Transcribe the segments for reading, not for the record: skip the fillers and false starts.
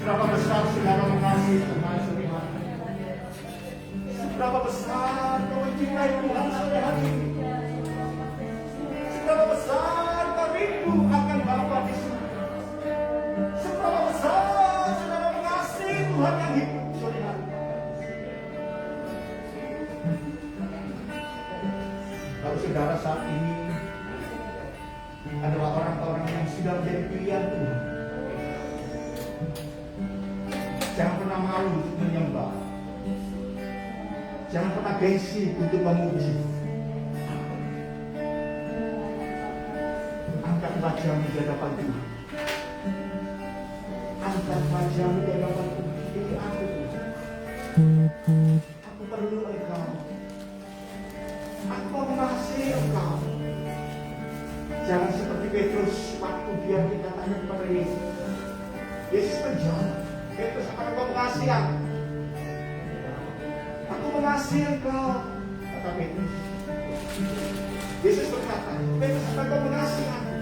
Seberapa besar saudara mengasihi Tuhan sore hari ini? Seberapa besar kau mencintai Tuhan sore hari ini? Seberapa besar kau rindu akan Bapa di surga? Seberapa besar saudara mengasihi Tuhan yang hidup sore hari ini? Kalau saudara saat ini adalah orang-orang yang sudah menjadi pilihan Tuhan, jangan pernah malu untuk menyembah. Jangan pernah gengsi untuk memuji. Angkat wajahmu di hadapan Tuhan. Angkat wajahmu di hadapan Tuhan. Ini aku Tuhan. Aku perlu Engkau. Aku mau mengasihi Engkau. Jangan seperti Petrus waktu dia dikatakan kepada Yesus. Yesus menjawab, Petrus, akan kau mengasihi aku? Aku mengasihi engkau, kata Petrus. Yesus berkata, Petrus, akan kau mengasihi aku?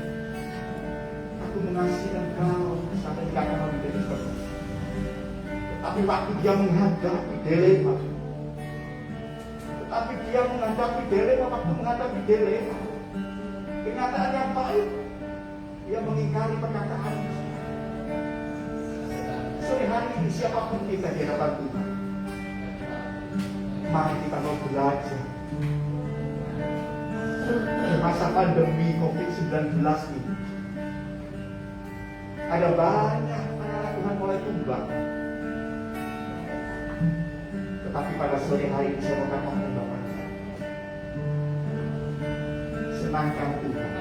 Aku mengasihi engkau sampai dikatakan menjadi seperti. Tetapi waktu dia menghadapi dilema, waktu menghadapi dilema, kenyataan yang baik, dia mengingkari perkataan. Sore hari ini siapapun kita di hadapan Tuhan, mari kita mau belajar. Di masa pandemi COVID-19 ini, ada banyak anak Tuhan mulai tumbang. Tetapi pada sore hari ini saya mau katakan Bapak, senangkan Tuhan,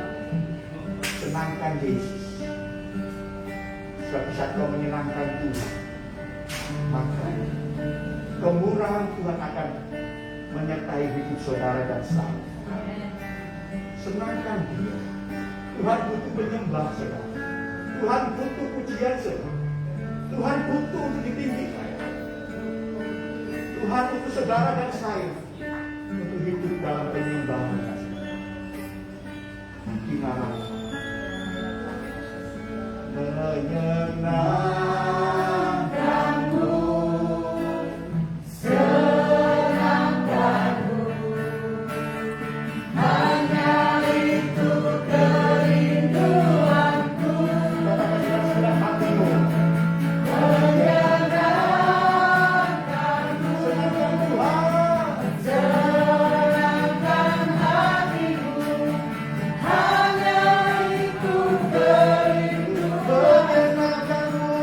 senangkan Yesus. Sebab saat kau menyenangkan Tuhan, maka kemurahan Tuhan akan menyertai hidup saudara dan saya. Senangkan Dia. Tuhan butuh penyembah saudara. Tuhan butuh pujian saudara. Tuhan butuh untuk ditinggikan. Tuhan butuh saudara dan saya untuk hidup dalam penyembahan. Gimana? Menyenangkanmu, senangkanmu, hanya itu kerinduanku. Katakan dalam hatimu, menyenangkanmu, senangkan Tuhan, senangkan hatimu, hanya itu kerinduanku. Menyenangkanmu,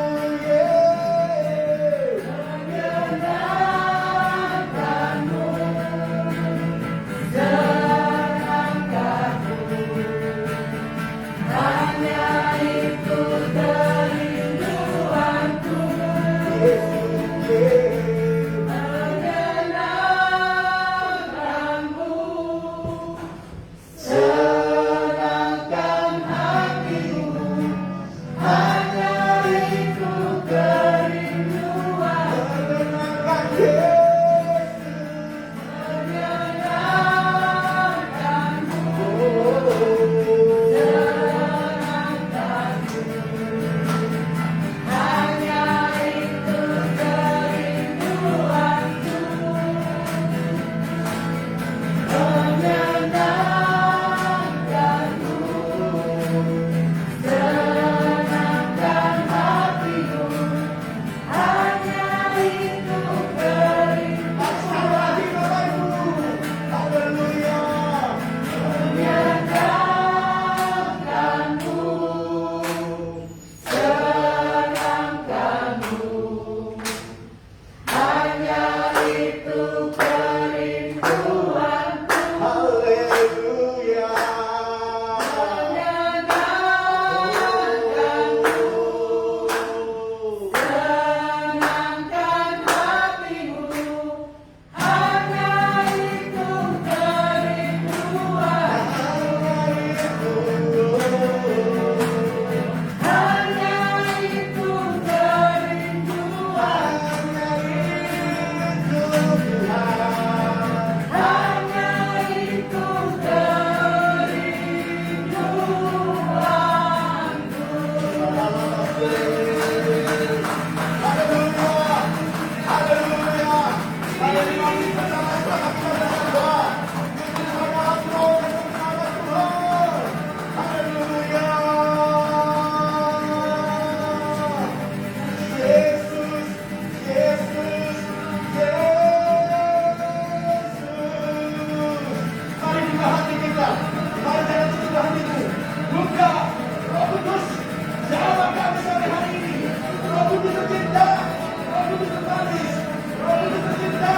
Kudus tercinta, Roh Kudus termanis, Roh Kudus tercinta,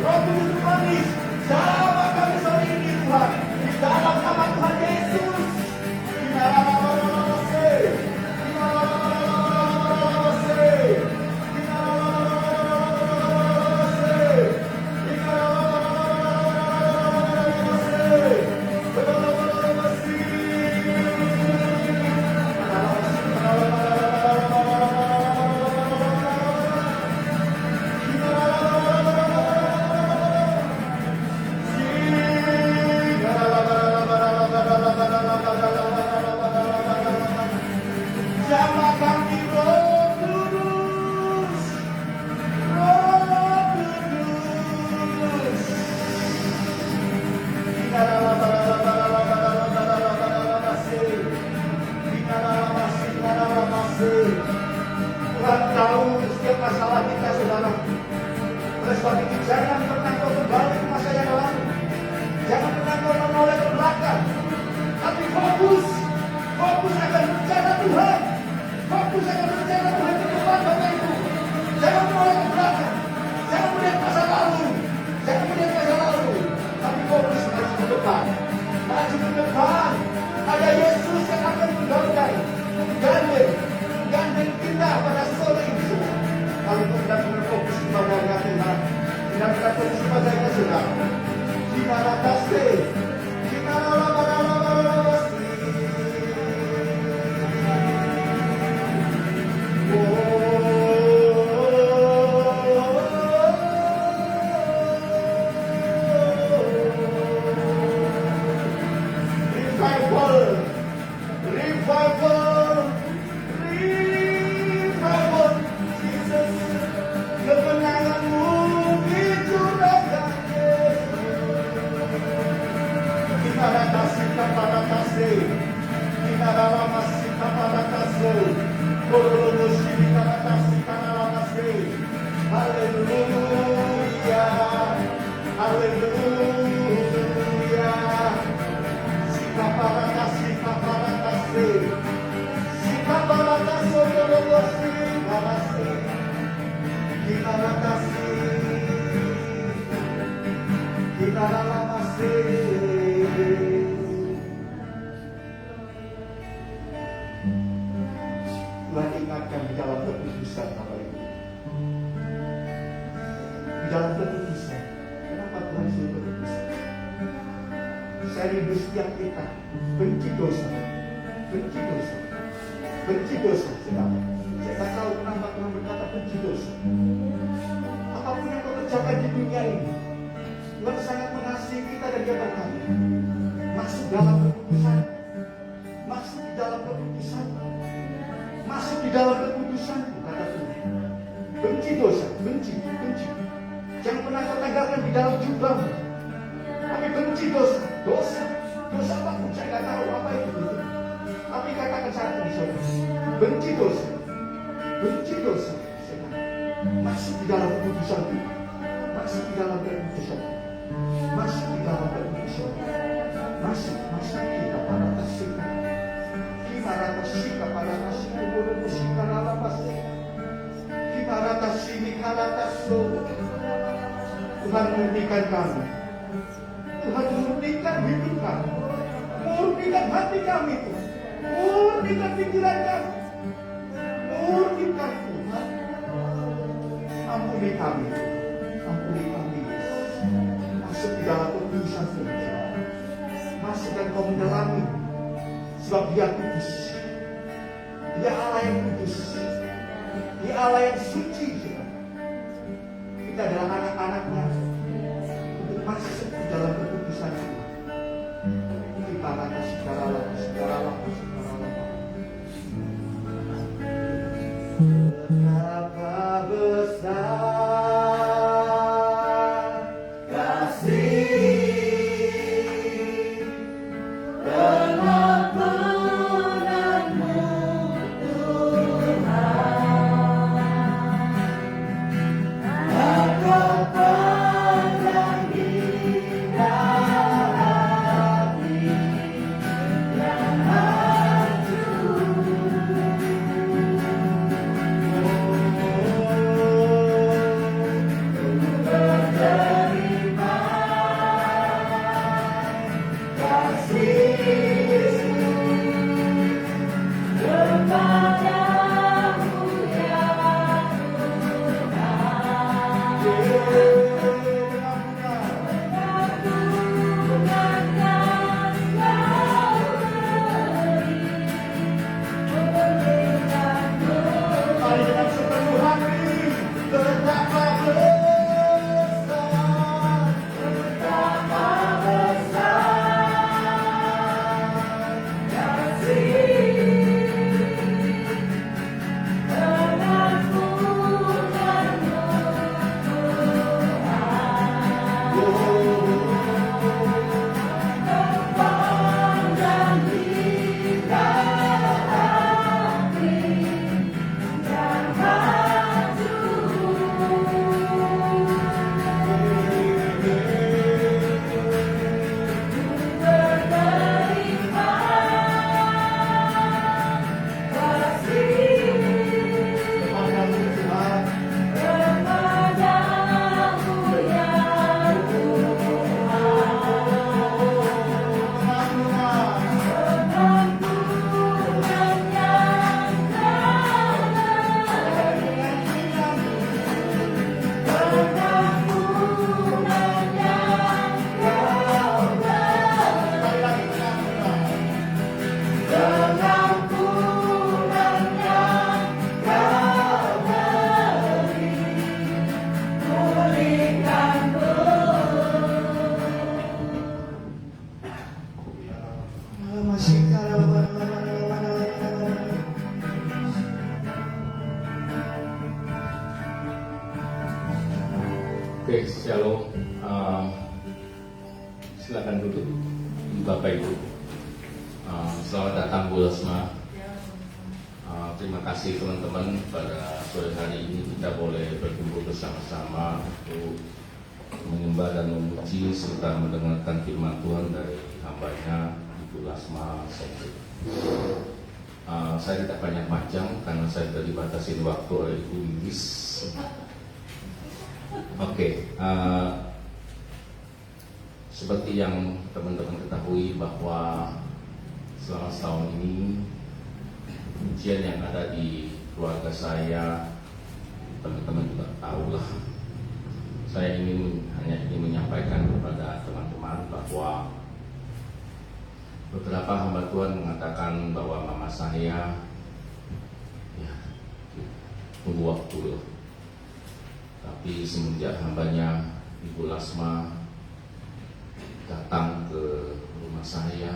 Roh Kudus termanis. Sama kami sore ini Tuhan, di dalam nama Tuhan Yesus. Tuhan tahu setiap masalah kita, saudara. Oleh sebab itu jangan pernah kau kembali ke masa yang lalu. Jangan pernah kau menoleh ke belakang. Tapi fokus akan rencana Tuhan. Fokus akan rencana Tuhan ke depan, Bapak Ibu. Jangan menoleh ke belakang. Jangan melihat masa lalu. Tapi fokus maju ke depan. Maju ke depan. Ada Yesus yang akan menggandeng kita pada sore ini. Kalau kita tidak berfokus kepada Tuhan, tidak kita fokus kepada Saudara. Kita latasi, kita latasi. Revival, Jesus. Kemenanganmu dicurahkan Yesus. Kita latasi, kita latasi. Kita latasi, kita latasi. Korolosi, kita latasi, kita latasi. Haleluya, haleluya. Sikaparatasi, kaparatasi. Sikaparatasi, korolosi, kaparatasi. Kita latasi, kita latasi. Tuhan ingatkan di dalam keputusan Bapak Ibu. Di dalam keputusan. Kenapa Tuhan suruh keputusan? Saya rindu setiap kita benci dosa, benci dosa, benci dosa. Saya tak tahu kenapa Tuhan berkata benci dosa. Apapun yang kau kerjakan di dunia ini, Tuhan sangat mengasihi kita dan Dia berkata, masuk dalam keputusan, masuk di dalam keputusan, masuk di dalam keputusan, kata Tuhan. Benci dosa, benci. Jangan pernah kau tinggalkan di dalam jubahmu. Tapi benci dosa apapun saya nggak tahu apa itu. Tapi katakan satu di sana, benci dosa. Masuk di dalam keputusan kita, masuk di dalam keputusan, masuk kita pada tasik, kita pada tasik, kita pada tasik, kita tasik, kita tasik. Tuhan murnikan kami. Tuhan murnikan hidup kami, murnikan hati kami, murnikan pikiran kami, murnikan Tuhan. Ampuni kami, masuk di dalam keputusan Tuhan, masuk dan kau mendalami, sebab Dia kudus, Dia Allah yang kudus, Dia Allah yang suci. Kita adalah anak-anaknya untuk masuk di dalam keputusan Tuhan. Kita akan segala lama. Betapa besar kasih pengampunanmu Tuhan. Engkau pandang indah hati yang hancur. Mari dengan sepenuh hati betapa besar, betapa besar kasih Tuhanku dan terpandang hingga Oke, shalom. Silakan duduk, Bapak Ibu. Selamat datang Bu Rosma. Terima kasih teman-teman, pada sore hari ini kita boleh berkumpul bersama-sama untuk menyembah dan memuji serta mendengarkan firman Tuhan dari hambanya Ibu Lasma Sendri. Saya tidak banyak panjang karena saya sudah dibatasi waktu oleh Ibu Lilis. Oke, seperti yang teman-teman ketahui bahwa selama setahun ini ujian yang ada di keluarga saya, teman-teman juga tahulah. Saya hanya ingin menyampaikan kepada teman-teman bahwa beberapa hamba Tuhan mengatakan bahwa mama saya tunggu waktu loh. Tapi semenjak hambanya Ibu Lasma datang ke rumah saya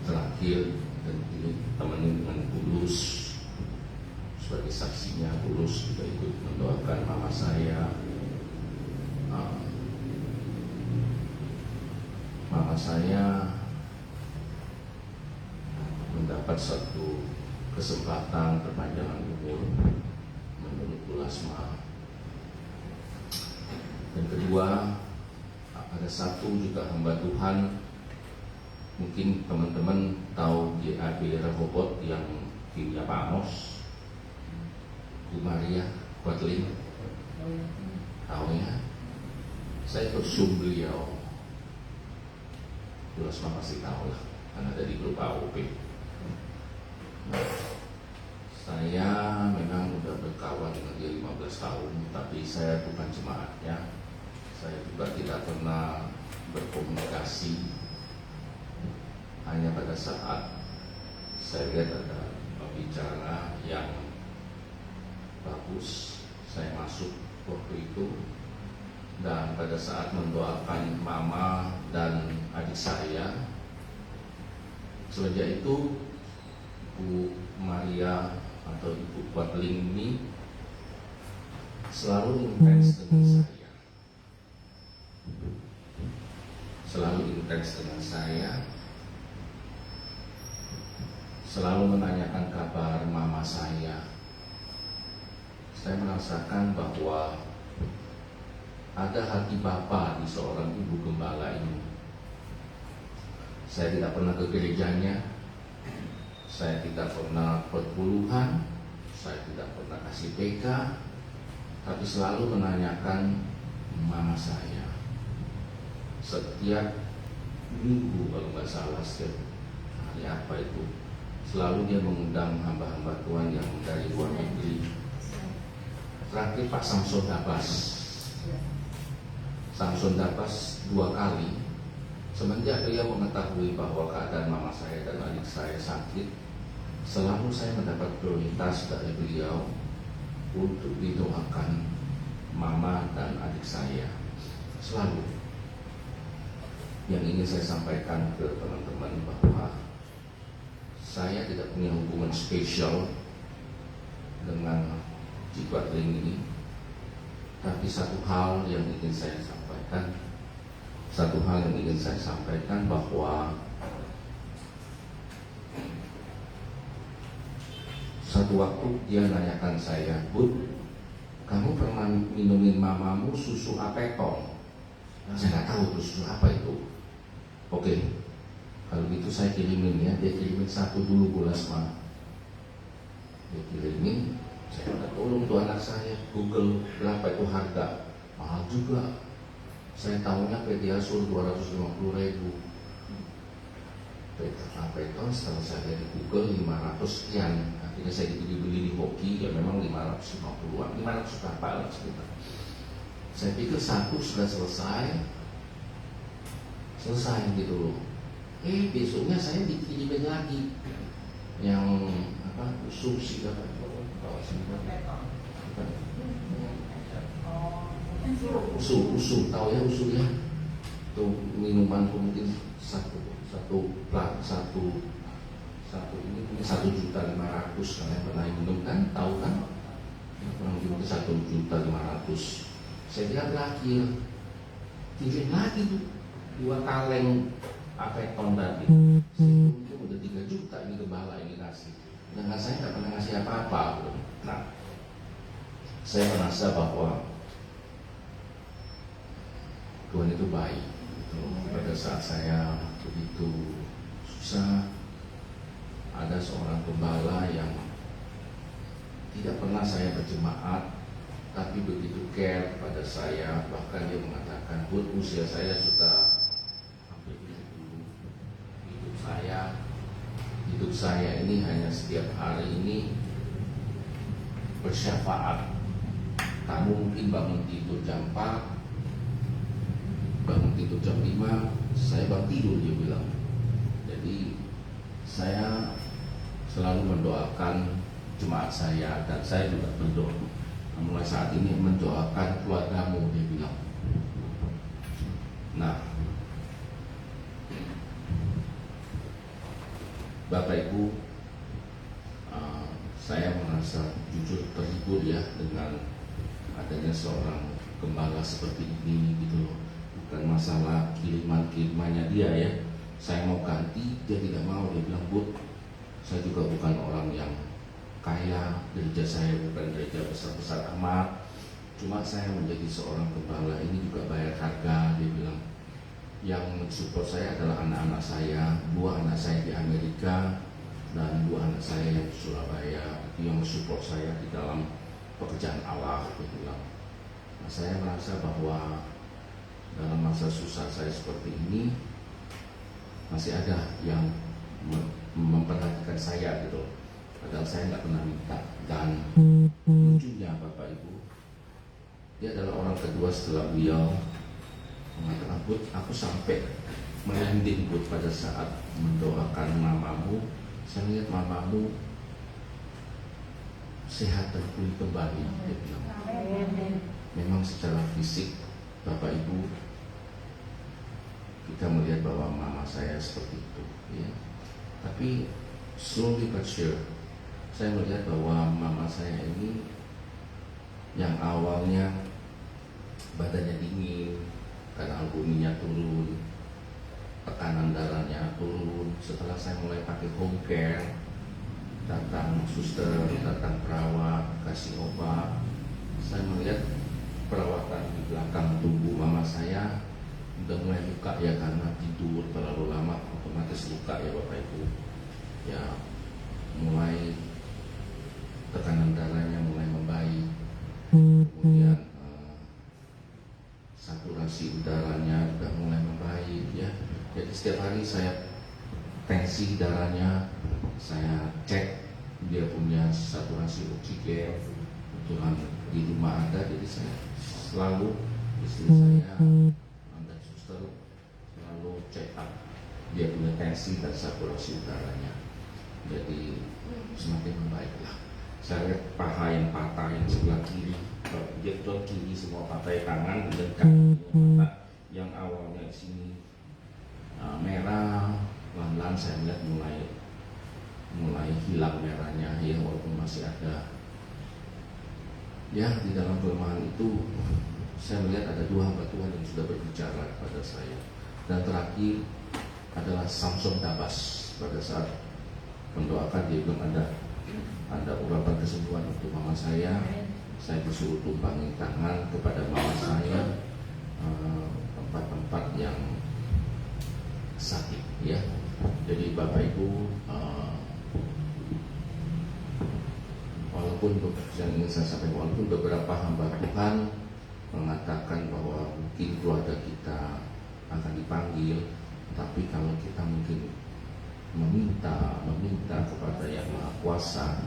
terakhir, dan ini temenin dengan Bulus sebagai saksinya. Bulus juga ikut mendoakan mama saya. Mama saya mendapat satu kesempatan perpanjangan umur menurut Bu Lasma. Yang kedua, ada satu juga hamba Tuhan, mungkin teman-teman tahu GAB Rehoboth yang timnya Pak Amos, Bu Maria Kuatling, tahu ya? Saya bersum beliau, Bu Lasma pasti tahu lah, karena ada di grup AOP. Saya memang sudah berkawan dengan dia 15 tahun, tapi saya bukan jemaatnya. Saya juga tidak pernah berkomunikasi. Hanya pada saat saya lihat ada pembicara yang bagus, saya masuk waktu itu. Dan pada saat mendoakan mama dan adik saya, semenjak itu Bu Maria atau Ibu Kuatling ini selalu intens dengan saya, selalu menanyakan kabar mama saya. Saya merasakan bahwa ada hati Bapa di seorang ibu gembala ini. Saya tidak pernah ke gerejanya, saya tidak pernah perpuluhan, saya tidak pernah kasih PK, tapi selalu menanyakan mama saya. Setiap minggu kalau nggak salah, setiap hari apa itu, selalu dia mengundang hamba-hamba Tuhan yang dari luar negeri. Terakhir Pak Samson Dabas. Samson Dabas 2 kali. Semenjak dia mengetahui bahwa keadaan mama saya dan adik saya sakit, selalu saya mendapat prioritas dari beliau untuk didoakan mama dan adik saya. Selalu. Yang ingin saya sampaikan ke teman-teman bahwa saya tidak punya hubungan spesial dengan Cikwatling ini, tapi satu hal yang ingin saya sampaikan bahwa satu waktu dia nanyakan saya, "Bud, kamu pernah minumin mamamu susu apetong?" Saya nggak tahu tuh susu apa itu. Oke, kalau gitu saya kirimin ya. Dia kirimin satu dulu Bu Lasma. Dia kirimin, saya minta tolong tuh anak saya Google berapa itu harga. Mahal juga. Saya tahunya Pediasur 250.000. Apetong setelah saya di Google 500 sekian. Akhirnya saya dibeli di Hoki, ya memang 550-an, 500 berapa lah sekitar. Saya pikir satu sudah selesai gitu loh. Besoknya saya dikirimin lagi yang usul sih apa? Usul tahu ya usulnya? Tuh minuman tuh mungkin satu ini mungkin 1.500.000 kalian pernah minum kan? Tahu kan? Kurang lebih mungkin 1.500.000. Saya bilang terakhir kirim lagi tuh 2 kaleng apetong tadi. Itu udah 3 juta ini gembala ini ngasih. Dengan saya nggak pernah ngasih apa-apa. Nah, saya merasa bahwa Tuhan itu baik. Pada saat saya begitu susah, ada seorang gembala yang tidak pernah saya berjemaat, tapi begitu care pada saya. Bahkan dia mengatakan, "Bud, usia saya sudah hampir 70. Hidup saya ini hanya setiap hari ini bersyafaat. Kamu mungkin bangun tidur jam 4, bangun tidur jam 5, saya bangun tidur," dia bilang. Jadi saya selalu mendoakan jemaat saya, dan saya juga berdoa mulai saat ini mendoakan keluargamu, dia bilang. Nah, Bapak Ibu, saya merasa jujur terhibur ya dengan adanya seorang gembala seperti ini gitu loh. Bukan masalah kirimannya dia ya. Saya mau ganti, dia tidak mau. Dia bilang, "Bud, saya juga bukan orang yang kaya, gereja saya bukan gereja besar-besar amat. Cuma saya menjadi seorang gembala ini juga bayar harga," dia bilang. Yang mensupport saya adalah anak-anak saya, 2 anak saya di Amerika dan 2 anak saya yang di Surabaya. Itu yang mensupport saya di dalam pekerjaan Allah, dia bilang. Nah, saya merasa bahwa dalam masa susah saya seperti ini masih ada yang memperhatikan saya gitu. Padahal saya nggak pernah minta. Dan lucunya Bapak Ibu, dia adalah orang kedua setelah beliau mengatakan, "Bud, aku sampai merinding Bud pada saat mendoakan mamamu. Saya lihat mamamu sehat dan pulih kembali," dia bilang. Memang secara fisik Bapak Ibu, kita melihat bahwa mama saya seperti itu ya. Tapi slowly but sure, saya melihat bahwa mama saya ini yang awalnya badannya dingin karena albuminnya turun, tekanan darahnya turun. Setelah saya mulai pakai home care, datang suster, datang perawat, kasih obat, saya melihat perawatan di belakang tubuh mama saya udah mulai luka ya, karena tidur terlalu lama otomatis luka ya Bapak Ibu ya. Mulai tekanan darahnya mulai membaik, kemudian saturasi udaranya juga mulai membaik ya. Jadi setiap hari saya tensi darahnya, saya cek dia punya saturasi oksigen. Kebetulan di rumah ada, jadi saya selalu, istri saya dan suster selalu check up dia punya tensi dan saturasi udaranya. jadi semakin membaiklah. Saya lihat paha yang patah yang sebelah kiri, jempol kiri semua patah, tangan dan kaki patah. Yang awalnya di sini merah, pelan-pelan saya lihat mulai hilang merahnya, ya walaupun masih ada. Ya, di dalam kelemahan itu saya melihat ada dua hamba Tuhan yang sudah berbicara kepada saya. Dan terakhir adalah Samson Dabas. Pada saat mendoakan, dia bilang ada urapan kesembuhan untuk mama saya. Saya disuruh tumpangi tangan kepada mama saya tempat-tempat yang sakit, ya. Jadi Bapak Ibu, walaupun yang ingin saya sampaikan, walaupun beberapa hamba Tuhan mengatakan bahwa mungkin keluarga kita akan dipanggil, tapi kalau kita mungkin meminta kepada Yang Maha Kuasa,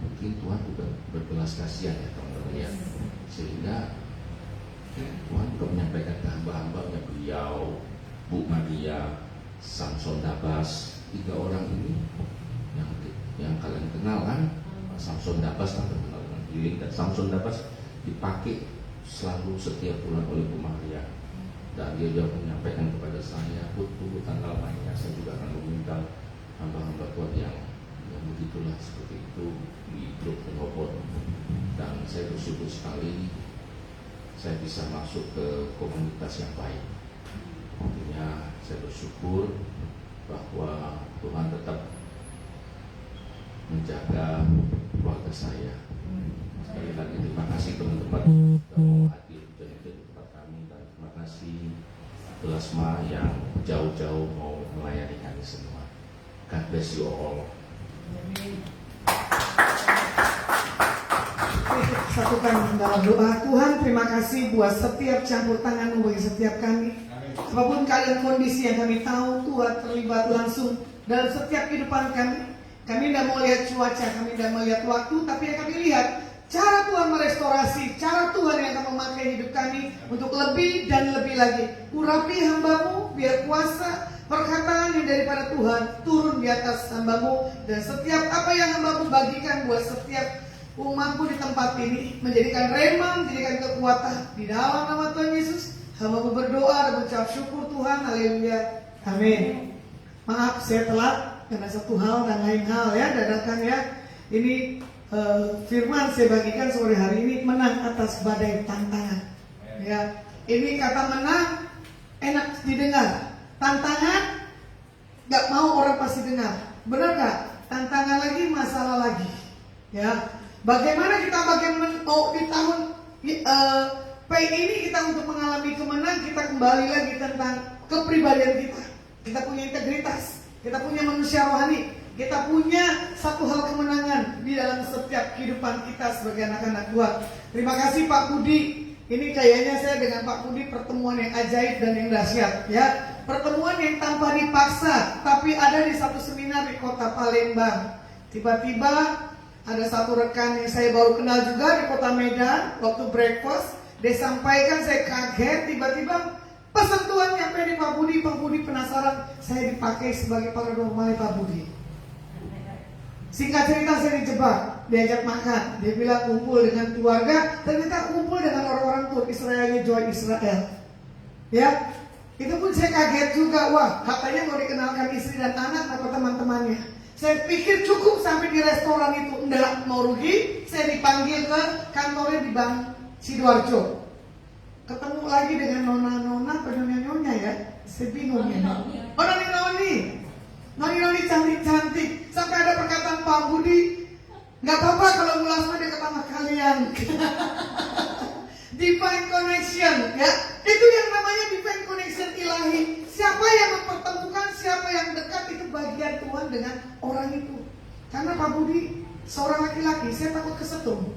mungkin Tuhan juga berbelas kasihan, ya teman-teman, ya. Sehingga Tuhan juga menyampaikan ke hamba-hambanya, beliau, Bu Maria, Samson Dabas, 3 orang ini yang kalian kenal kan. Samson Dabas kan terkenal dengan healing, dan Samson Dabas dipakai selalu setiap bulan oleh Bu Maria. Dan dia juga menyampaikan kepada saya, tunggu tanggal mainnya, saya juga akan meminta hamba-hamba Tuhan yang begitulah, seperti itu di grup Rehoboth. Dan saya bersyukur sekali saya bisa masuk ke komunitas yang baik. Artinya saya bersyukur bahwa Tuhan tetap menjaga keluarga saya. Sekali lagi terima kasih teman-teman sudah mau hadir di tempat kami, dan terima kasih Belasma yang jauh-jauh mau melayani kami semua. God bless you all. Satukan dalam doa. Tuhan, terima kasih buat setiap campur tangan-Mu bagi setiap kami. Apapun keadaan kondisi yang kami tahu, Tuhan terlibat langsung dalam setiap kehidupan kami. Kami tidak mau lihat cuaca, kami tidak melihat waktu, tapi yang kami lihat cara Tuhan merestorasi, cara Tuhan yang akan memakai hidup kami untuk lebih dan lebih lagi. Urapi hamba-Mu, biar kuasa perkataan yang daripada Tuhan turun di atas hamba-Mu, dan setiap apa yang hamba-Mu bagikan buat setiap umat-Mu di tempat ini menjadikan rema, menjadikan kekuatan. Di dalam nama Tuhan Yesus, hamba-Mu berdoa dan mengucap syukur Tuhan. Haleluya. Amin. Maaf saya telat karena satu hal dan lain hal, ya, dadakan, ya. Ini firman saya bagikan sore hari ini, menang atas badai tantangan. Ya, ini kata menang enak didengar. Tantangan nggak mau orang pasti dengar. Benar nggak? Tantangan lagi, masalah lagi. Ya, bagaimana kita mau di tahun P ini kita untuk mengalami kemenangan, kita kembali lagi tentang kepribadian kita. Kita punya integritas, kita punya manusia rohani, kita punya satu hal kemenangan di dalam setiap kehidupan kita sebagai anak-anak Tuhan. Terima kasih Pak Budi. Ini kayaknya saya dengan Pak Budi pertemuan yang ajaib dan yang dahsyat, ya. Pertemuan yang tanpa dipaksa, tapi ada di satu seminar di kota Palembang. Tiba-tiba ada satu rekan yang saya baru kenal juga di kota Medan. Waktu breakfast, dia sampaikan, saya kaget. Tiba-tiba pesan Tuhan nyampe di Pak Budi penasaran, saya dipakai sebagai paranormal Pak Budi. Singkat cerita saya dijebak, diajak makan. Dia bilang kumpul dengan keluarga, ternyata kumpul dengan orang-orang Turk, Israelnya Joy Israel. Ya, itu pun saya kaget juga. Wah, katanya mau dikenalkan istri dan anak atau teman-temannya. Saya pikir cukup sampai di restoran itu, enggak mau rugi. Saya dipanggil ke kantornya di Bank Sidoarjo. Ketemu lagi dengan nona-nona, penyonya-nyonya, ya. Saya bingung ya. Oh, noni cantik-cantik. Sampai ada perkataan Pak Budi, nggak apa-apa kalau Mulasma dekat sama kalian. Divine connection, ya. Itu yang namanya divine connection ilahi. Siapa yang mempertemukan, siapa yang dekat, itu bagian Tuhan dengan orang itu. Karena Pak Budi seorang laki-laki, saya takut kesetrum.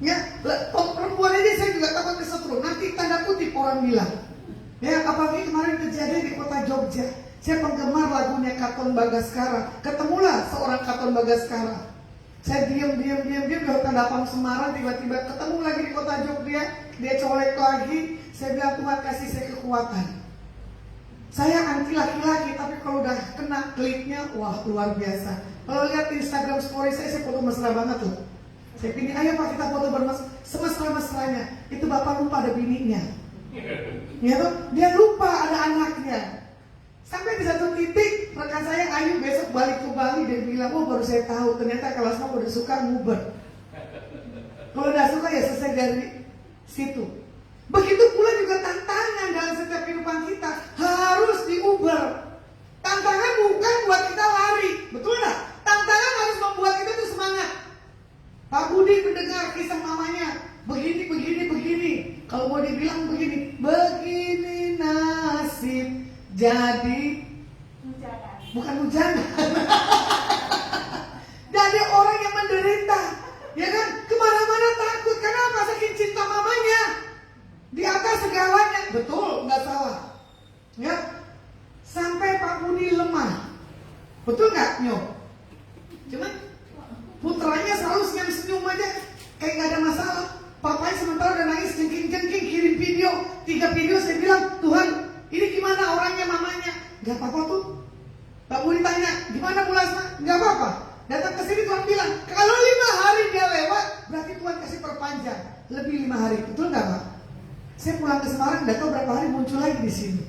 Ya, perempuan ini saya juga takut kesetrum. Nanti tanda kutip orang bilang. Ya, apalagi kemarin kejadian di kota Jogja. Saya penggemar lagunya Katon Bagaskara. Ketemulah seorang Katon Bagaskara. Saya diam di Hotel Dapam Semarang. Tiba-tiba ketemu lagi di kota Jogja. Dia colek lagi. Saya bilang, Tuhan kasih saya kekuatan. Saya anti laki-laki, tapi kalau udah kena kliknya, wah luar biasa. Kalau lihat Instagram story saya foto mesra banget loh. Saya pilih, ayo Pak kita foto semesra-mesranya. Itu bapak lupa ada bininya. Ya tuh, dia lupa ada anaknya. Sampai di satu titik rekan saya Ayu besok balik ke Bali, dia bilang, oh baru saya tahu ternyata kalau semua udah suka nguber. Kalau udah suka ya selesai dari situ. Begitu pula juga tantangan dalam setiap kehidupan kita harus diuber. Tantangan bukan buat kita lari, betul nggak? Tantangan harus membuat kita tuh semangat. Pak Budi mendengar kisah mamanya, begini. Kalau mau dibilang begini nasib jadi bukan hujan. Jadi orang yang menderita, ya kan? Kemana-mana takut, kenapa? Saking cinta mamanya. Di atas segalanya, betul, nggak salah. Ya, sampai Pak Budi lemah, betul nggak, Nyo? Cuman putranya selalu senyum aja, kayak nggak ada masalah. Papanya sementara udah nangis jengking-jengking, kirim video, 3 video. Saya bilang, Tuhan, ini gimana orangnya mamanya? Nggak apa-apa tuh. Pak Budi tanya, gimana Bu Lasma? Nggak apa-apa. Datang ke sini Tuhan bilang, kalau 5 hari dia lewat, berarti Tuhan kasih perpanjang lebih 5 hari, betul nggak Pak? Saya pulang ke Semarang, nggak tahu berapa hari muncul lagi di sini.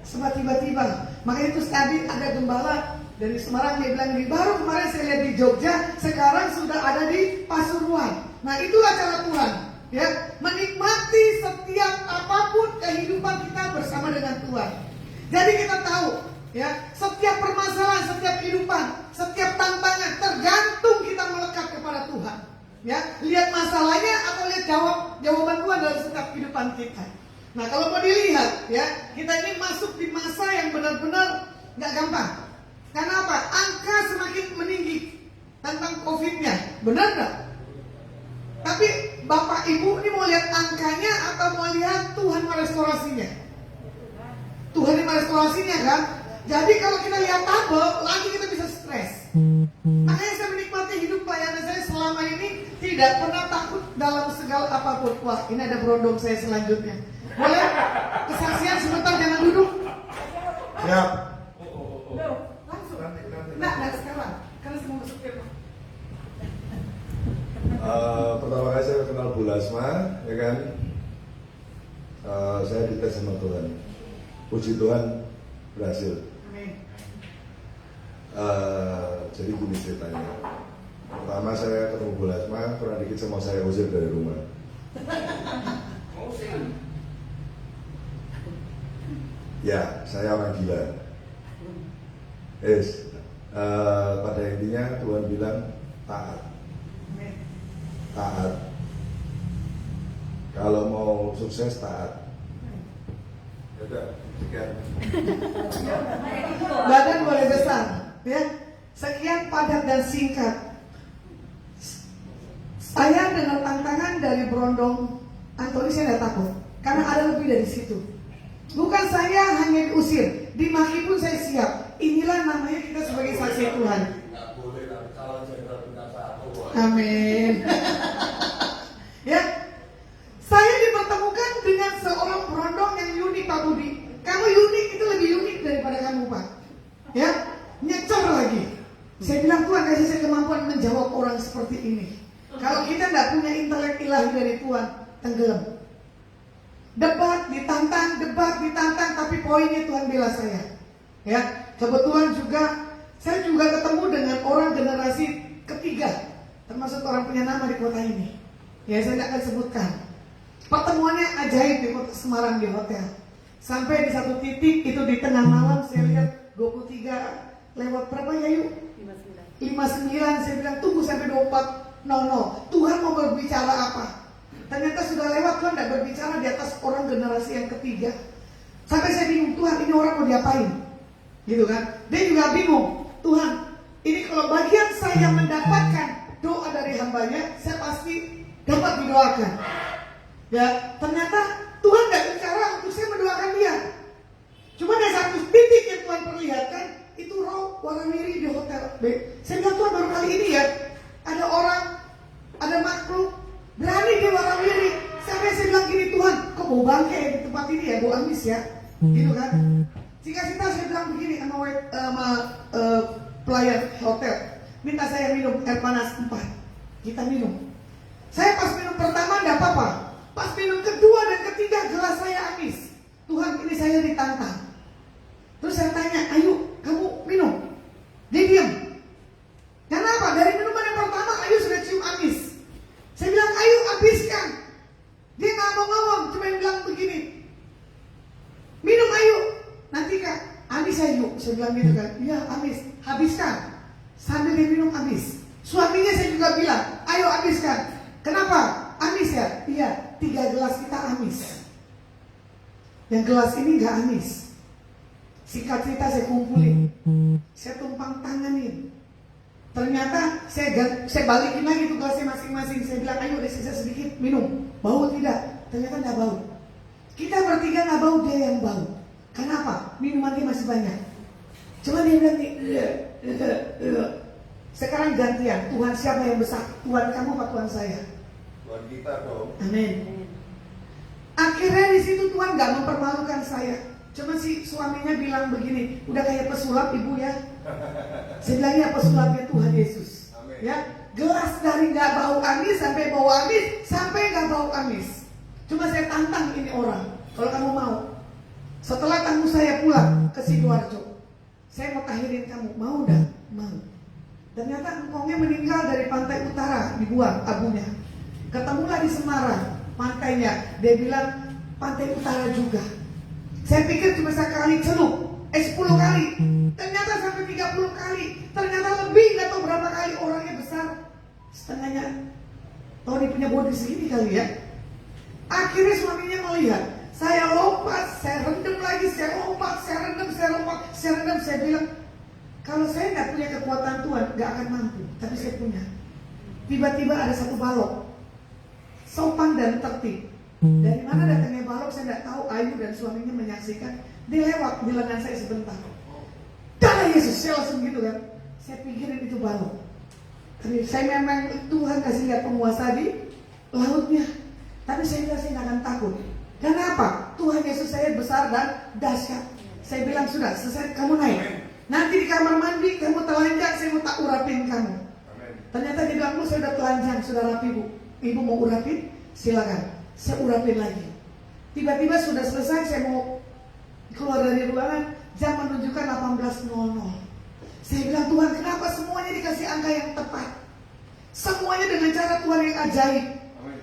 Sebab tiba-tiba, makanya itu tadi ada gembala dari Semarang dia bilang, baru kemarin saya lihat di Jogja, sekarang sudah ada di Pasuruan. Nah itulah cara Tuhan, ya, menikmati setiap apapun kehidupan kita bersama dengan Tuhan. Jadi kita tahu, ya, setiap permasalahan, setiap kehidupan, setiap tantangan tergantung kita melekat kepada Tuhan. Ya, lihat masalahnya atau lihat jawaban Tuhan dalam setiap kehidupan kita. Nah, kalau mau dilihat, ya, kita ini masuk di masa yang benar-benar nggak gampang. Karena apa? Angka semakin meninggi tentang COVID-nya, benar nggak? Tapi Bapak Ibu ini mau lihat angkanya atau mau lihat Tuhan merestorasinya? Tuhan yang merestorasinya kan? Jadi kalau kita lihat tabel, lagi kita bisa stres. Makanya saya menikmati hidup pelayanan saya selama ini, tidak pernah takut dalam segala apapun. Wah, ini ada berondong saya selanjutnya. Boleh? Kesaksian sebentar, jangan duduk. Siap. Langsung. Nah, sekarang. Karena saya mau masuk ke Pertama kali saya kenal Bu Lasma, ya kan? Saya dites sama Tuhan. Puji Tuhan berhasil. Amin. Jadi gini ceritanya. Pertama saya ketemu Bu Lasma, kurang dikit sama saya usir dari rumah. Ya, saya orang gila. Pada intinya Tuhan bilang taat. Taat. Kalau mau sukses taat. Udah, sekian. Badan boleh besar, ya. Sekian padat dan singkat. Saya dengan tantangan dari berondong Antoni saya tidak takut, karena ada lebih dari situ. Bukan saya hanya diusir, dimaki pun saya siap. Inilah namanya kita sebagai saksi Tuhan. Amin. Ya, saya dipertemukan dengan seorang berondong yang unik, Pak Budi. Kamu unik, itu lebih unik daripada kamu, Pak. Ya, nyecor lagi. Saya bilang, Tuhan kasih saya kemampuan menjawab orang seperti ini. Kalau kita tidak punya intelek ilahi dari Tuhan, tenggelam. Debat ditantang, tapi poinnya Tuhan bela saya. Ya, kebetulan juga saya juga ketemu dengan orang generasi ketiga, termasuk orang punya nama di kota ini. Ya, saya tidak akan sebutkan. Pertemuannya ajaib di kota Semarang di hotel. Sampai di satu titik itu di tengah malam saya lihat 23 lewat berapa ya yuk? 59. Saya bilang tunggu sampai 24:00. Tuhan mau berbicara apa? Ternyata sudah lewat, Tuhan tidak berbicara di atas orang generasi yang ketiga. Sampai saya bingung, Tuhan ini orang mau diapain? Gitu kan? Dia juga bingung, Tuhan ini kalau bagian saya mendapatkan doa dari hambanya, saya pasti dapat didoakan. Ya, ternyata Tuhan tidak bicara untuk saya mendoakan dia. Cuma ada satu titik yang Tuhan perlihatkan, itu roh warna miri di hotel B. Saya bilang, Tuhan baru kali ini ya, ada orang, ada makhluk berani di warna miri. Sampai saya bilang gini, Tuhan, kok bau bangke di tempat ini ya, bau amis ya. Gitu kan? Singkat cerita saya bilang begini sama pelayan hotel, minta saya minum air panas 4. Kita minum. Saya pas minum pertama enggak apa-apa. Pas minum kedua dan ketiga gelas saya habis. Tuhan, ini saya ditantang. Terus saya tanya, ayo kamu minum. Dia diam. Kenapa? Dari minuman yang pertama Ayu sudah cium amis. Saya bilang, ayo habiskan. Dia nggak mau ngomong, cuma bilang begini, minum Ayu. Nanti kak, amis Ayu. Saya bilang gitu kan, iya amis, habiskan. Sambil dia minum habis. Suaminya saya juga bilang, ayo habiskan. Kenapa? Amis ya? Iya, 3 gelas kita amis. Yang gelas ini nggak amis. Singkat cerita saya kumpulin, saya tumpang tanganin. Ternyata saya balikin lagi tuh gelasnya masing-masing. Saya bilang, ayo ada sisa sedikit, minum. Bau tidak? Ternyata nggak bau. Kita bertiga nggak bau, dia yang bau. Kenapa? Minuman dia masih banyak. Cuma dia bilang nih, sekarang gantian. Tuhan siapa yang besar? Tuhan kamu apa Tuhan saya? Tuhan kita dong. Amin. Akhirnya di situ Tuhan nggak mempermalukan saya. Cuma si suaminya bilang begini, udah kayak pesulap ibu ya. Saya bilang ya, pesulapnya Tuhan Yesus. Amin. Ya, gelas dari nggak bau amis sampai bau amis sampai nggak bau amis. Cuma saya tantang ini orang, kalau kamu mau, setelah tamu saya pulang ke Sidoarjo, saya mau tahirin kamu, mau dah? Mau. Ternyata engkongnya meninggal dari pantai utara, dibuang abunya. Ketemulah di Semarang, pantainya. Dia bilang pantai utara juga. Saya pikir cuma sekali celup, 10 kali. Ternyata sampai 30 kali. Ternyata lebih, gak tahu berapa kali. Orangnya besar, setengahnya Tony punya bodi segini kali ya. Akhirnya suaminya melihat, saya lompat, saya rendam lagi, saya lompat, saya rendam, saya lompat, saya rendam. Saya bilang, kalau saya gak punya kekuatan Tuhan, gak akan mampu. Tapi saya punya. Tiba-tiba ada satu balok, sopan dan tertib. Dari mana datangnya balok saya tidak tahu. Ayu dan suaminya menyaksikan. Dia lewat di lengan saya sebentar. Darah Yesus, saya langsung gitu kan. Saya pikirin itu balok. Tapi saya memang Tuhan kasih lihat penguasa di lautnya. Tapi saya bilang saya tidak akan takut. Kenapa? Tuhan Yesus saya besar dan dahsyat. Saya bilang sudah selesai, kamu naik. Nanti di kamar mandi kamu telanjang, saya mau tak urapin kamu. Ternyata dia bilang, saya sudah telanjang, sudah rapi bu. Ibu mau urapin? Silakan. Saya urapin lagi. Tiba-tiba sudah selesai, saya mau keluar dari ruangan, jam menunjukkan 18.00. Saya bilang, Tuhan kenapa semuanya dikasih angka yang tepat? Semuanya dengan cara Tuhan yang ajaib.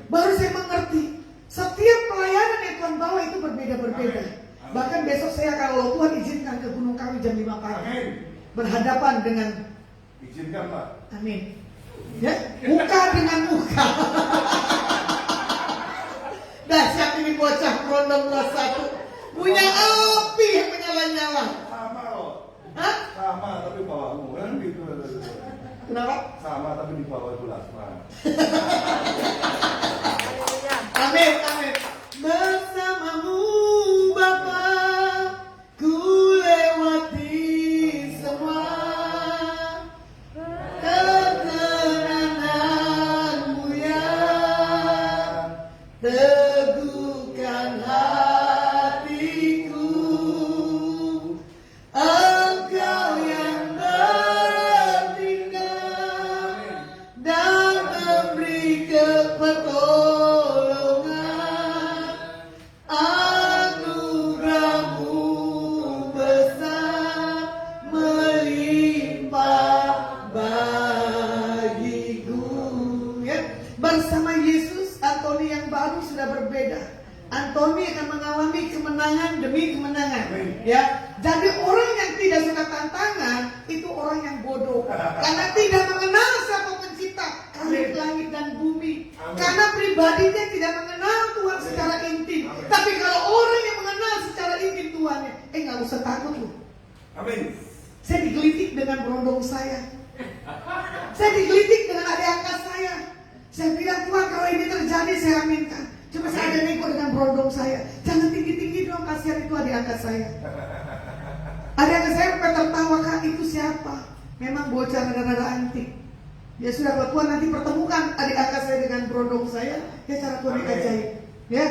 Baru saya mengerti, setiap pelayanan yang Tuhan bawa itu berbeda-berbeda. Bahkan besok saya kalau Tuhan izinkan ke Gunung Kawi jam 5 pagi. Berhadapan dengan, Izinkan Pak. amin. Ya, muka dengan muka. Dahsyat ini bocah berondong kelas 1. Punya api yang menyala-nyala. Sama loh. Hah? Sama tapi bawahmu kan gitu. Kenapa? Sama tapi di bawah itu Lasma. Amin, amin. Bersamamu Bapa, ku lewati semua ketenanganmu yang teguhkan hatiku. Engkau yang bertindak dan memberi pertolongan. Anugerahmu besar melimpah bagiku. Ya, bersama Yesus, Antoni yang baru sudah berbeda. Antoni akan mengalami kemenangan demi kemenangan. Ya, jadi orang yang tidak suka tantangan itu orang yang bodoh, karena tidak mengenal siapa pencipta langit dan bumi. Karena pribadinya tidak mengenal Tuhan secara intim. Tapi kalau orang yang mengenal secara intim Tuhannya, nggak usah takut loh. Amin. Saya digelitik dengan berondong saya. Saya digelitik dengan adik angkat saya. Saya bilang, Tuhan kalau ini terjadi saya aminkan. Cuma saya ada nego dengan berondong saya. Jangan tinggi-tinggi dong, kasihan itu adik angkat saya. Adik angkat saya sampai tertawa, Kak itu siapa? Memang bocah rada-rada antik. Ya sudah, kalau Tuhan nanti pertemukan adik angkat saya dengan berondong saya, ya cara Tuhan yang ajaib. Ya.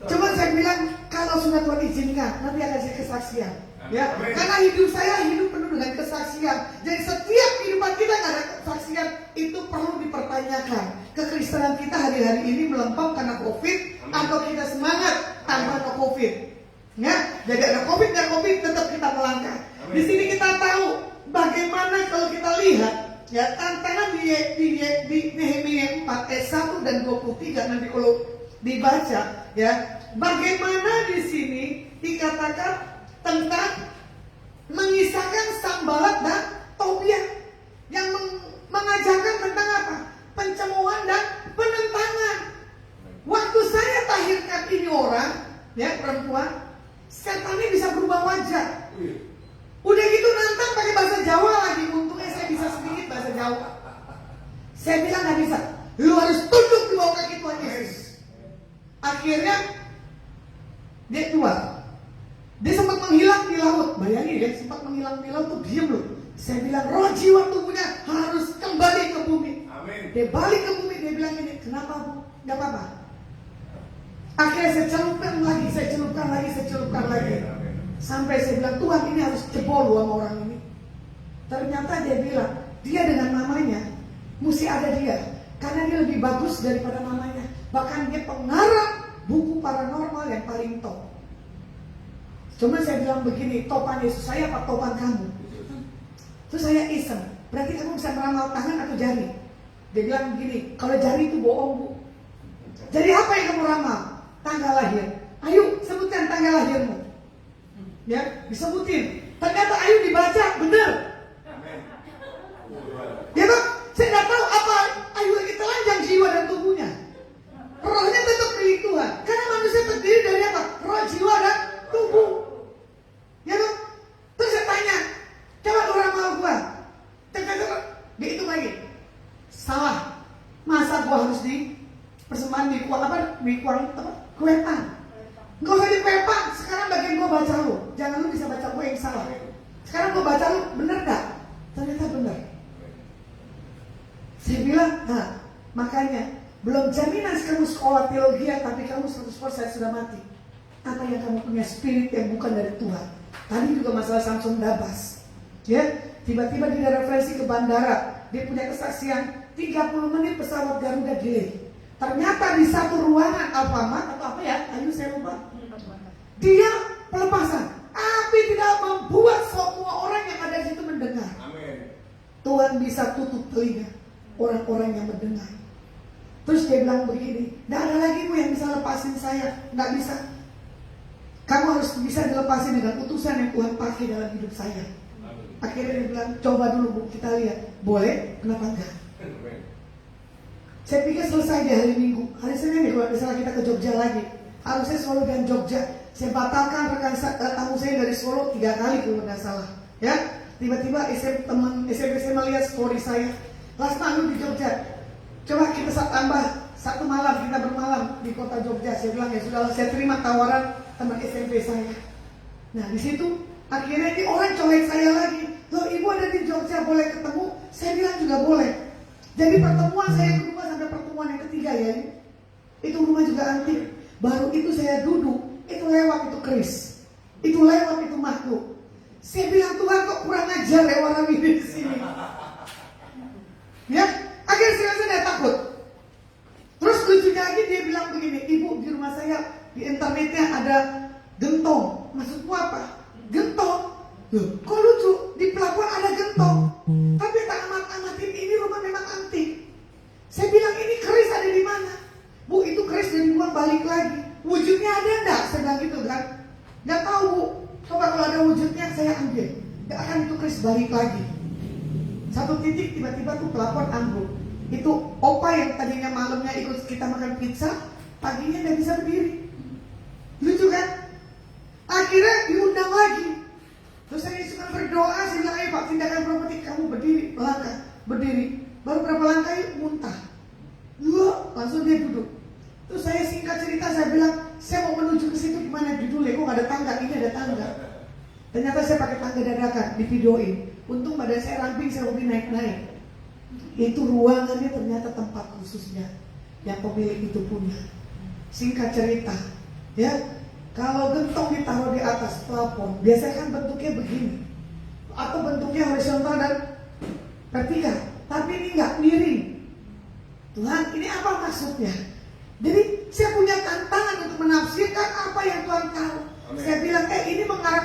Cuma saya bilang, Kalau sudah Tuhan izinkan, nanti akan saya kesaksian. Ya, karena hidup saya hidup penuh dengan kesaksian. Jadi setiap kehidupan kita nggak ada kesaksian, itu perlu dipertanyakan. Kekristenan kita hari-hari ini melempem karena COVID, atau kita semangat tanpa no COVID. Ya, jadi ada COVID dan COVID tetap kita melangkah. Di sini kita tahu bagaimana kalau kita lihat ya tantangan di Nehemia 4 ayat 1 dan 23 nanti kalau dibaca ya, bagaimana di sini dikatakan tentang mengisahkan Sanbalat dan Tobia yang mengajarkan tentang apa? Pencemoohan dan penentangan. Waktu saya tahirkan ini orang, ya perempuan, setannya bisa berubah wajah. Udah gitu nantang pakai bahasa Jawa lagi. Untungnya saya bisa sedikit bahasa Jawa. Saya bilang nggak bisa. Lu harus tunduk di bawah kaki Tuhan Yesus. Akhirnya dia keluar. Dia sempat menghilang di laut. Bayangin ya, sempat menghilang di laut tuh diem loh. Saya bilang roh jiwa tubuhnya harus kembali ke bumi. Amin. Dia balik ke bumi, dia bilang ini, kenapa Bu? Gak apa-apa. Akhirnya saya celupkan lagi, saya celupkan lagi. Sampai saya bilang, Tuhan ini harus jebol loh sama orang ini. Ternyata dia bilang, dia dengan namanya, mesti ada dia. Karena dia lebih bagus daripada namanya. Bahkan dia pengarang buku paranormal yang paling top. Cuma saya bilang begini, topan Yesus saya apa topan kamu? Terus saya iseng, berarti kamu bisa meramal tangan atau jari? Dia bilang begini, kalau jari itu bohong Bu. Jadi apa yang kamu ramal? Tanggal lahir. Ayo sebutkan tanggal lahirmu. Ya, disebutin. Ternyata ayo dibaca, benar. Ya Pak, saya nggak tahu apa ayo lagi telanjang jiwa dan tubuhnya. Rohnya tetap milik Tuhan. Karena manusia terdiri dari apa? Roh, jiwa, dan tubuh. Ya Pak. Terus saya tanya, coba lu ramal gua. Dia itu lagi. Salah. Masa gua harus di persembahan di kuang apa? Di kuang apa? Kuepan. Gak usah di kuepan. Sekarang bagian gua baca lu. Jangan lu bisa baca gua yang salah. Sekarang gua baca lu, bener gak? Ternyata bener. Saya bilang, nah makanya belum jaminan kamu sekolah teologi, tapi kamu 100% sudah mati. Apa yang kamu punya spirit yang bukan dari Tuhan. Tadi juga masalah Samson Dabas. Ya, tiba-tiba dia referensi ke bandara. Dia punya kesaksian 30 menit pesawat Garuda delay. Ternyata di satu ruangan Alfamart atau apa ya? Ayo saya lupa. Dia pelepasan. Api tidak membuat semua orang yang ada di situ mendengar. Amin. Tuhan bisa tutup telinga orang-orang yang mendengar. Terus dia bilang begini, nggak ada lagi Bu yang bisa lepasin saya. Nggak bisa. Kamu harus bisa dilepasin dengan utusan yang Tuhan pakai dalam hidup saya. Akhirnya dia bilang, coba dulu Bu, kita lihat. Boleh? Kenapa enggak? Saya pikir selesai di hari Minggu. Hari Senin kalau misalnya kita ke Jogja lagi. Harusnya Solo dan Jogja. Saya batalkan rekan tamu saya dari Solo 3 kali kalau nggak salah. Ya, tiba-tiba teman SMP saya melihat story saya. Last malam di Jogja. Coba kita tambah 1 malam, kita bermalam di kota Jogja. Saya bilang ya sudah, saya terima tawaran teman SMP saya. Nah di situ akhirnya ini orang colek saya lagi. Loh ibu ada di Jogja, boleh ketemu? Saya bilang juga boleh. Jadi pertemuan saya yang kedua sampai pertemuan yang ketiga ya, itu rumah juga antik. Baru itu saya duduk, itu lewat itu keris, itu lewat itu makhluk. Saya bilang Tuhan kok kurang ajar ya orang ini di sini. Ya, akhirnya saya tidak takut. Terus lucunya lagi dia bilang begini, ibu di rumah saya di internetnya ada gentong. Maksudmu apa? Gentong. Loh, kok lucu? Di pelabuhan ada gentong. Tapi tak amat-amatin ini rumah memang antik. Saya bilang ini keris ada di mana? Bu, itu keris dari dibuang balik lagi. Wujudnya ada enggak? Saya bilang gitu kan. Nggak tahu Bu. Coba kalau ada wujudnya saya ambil. Nggak akan itu keris balik lagi. Satu titik tiba-tiba tuh pelapor ambruk. Itu opa yang tadinya malamnya ikut kita makan pizza, paginya nggak bisa berdiri. Lucu kan? Akhirnya diundang lagi. Terus saya suka berdoa, saya bilang, ayo Pak, tindakan properti kamu berdiri, melangkah, berdiri. Baru berapa langkah yuk muntah. Langsung dia duduk. Terus saya singkat cerita, saya bilang, saya mau menuju ke situ gimana judulnya? Kok nggak ada tangga? Ini ada tangga. Ternyata saya pakai tangga dadakan, di videoin. Untung badan saya ramping, saya hobi naik-naik. Itu ruangannya ternyata tempat khususnya yang pemilik itu punya. Singkat cerita, ya Kalau gentong ditaruh di atas plafon, biasanya kan bentuknya begini, atau bentuknya horizontal dan vertikal. Tapi ini nggak miring. Tuhan, ini apa maksudnya? Jadi saya punya tantangan untuk menafsirkan apa yang Tuhan tahu. Saya bilang, ini mengarah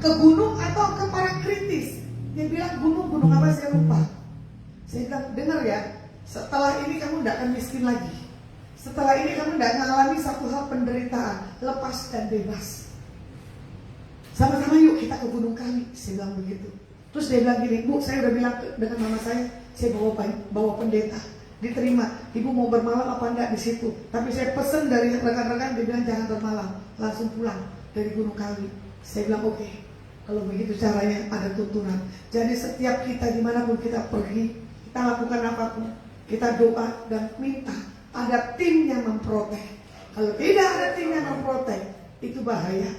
ke gunung atau ke Parakritis. Dia bilang gunung apa saya lupa. Saya bilang, dengar ya, setelah ini kamu tidak akan miskin lagi. Setelah ini kamu tidak mengalami satu hal penderitaan, lepas dan bebas. Sama-sama yuk kita ke gunung kami, saya bilang begitu. Terus dia bilang gini, Bu, saya udah bilang dengan mama saya bawa pendeta. Diterima, ibu mau bermalam apa enggak di situ. Tapi saya pesan dari rekan-rekan, dia bilang jangan bermalam, langsung pulang dari gunung kami. Saya bilang oke, kalau begitu caranya ada tuntunan. Jadi setiap kita dimanapun kita pergi, kita lakukan apapun, kita doa dan minta ada tim yang memprotek. Kalau tidak ada tim yang memprotek, itu bahaya.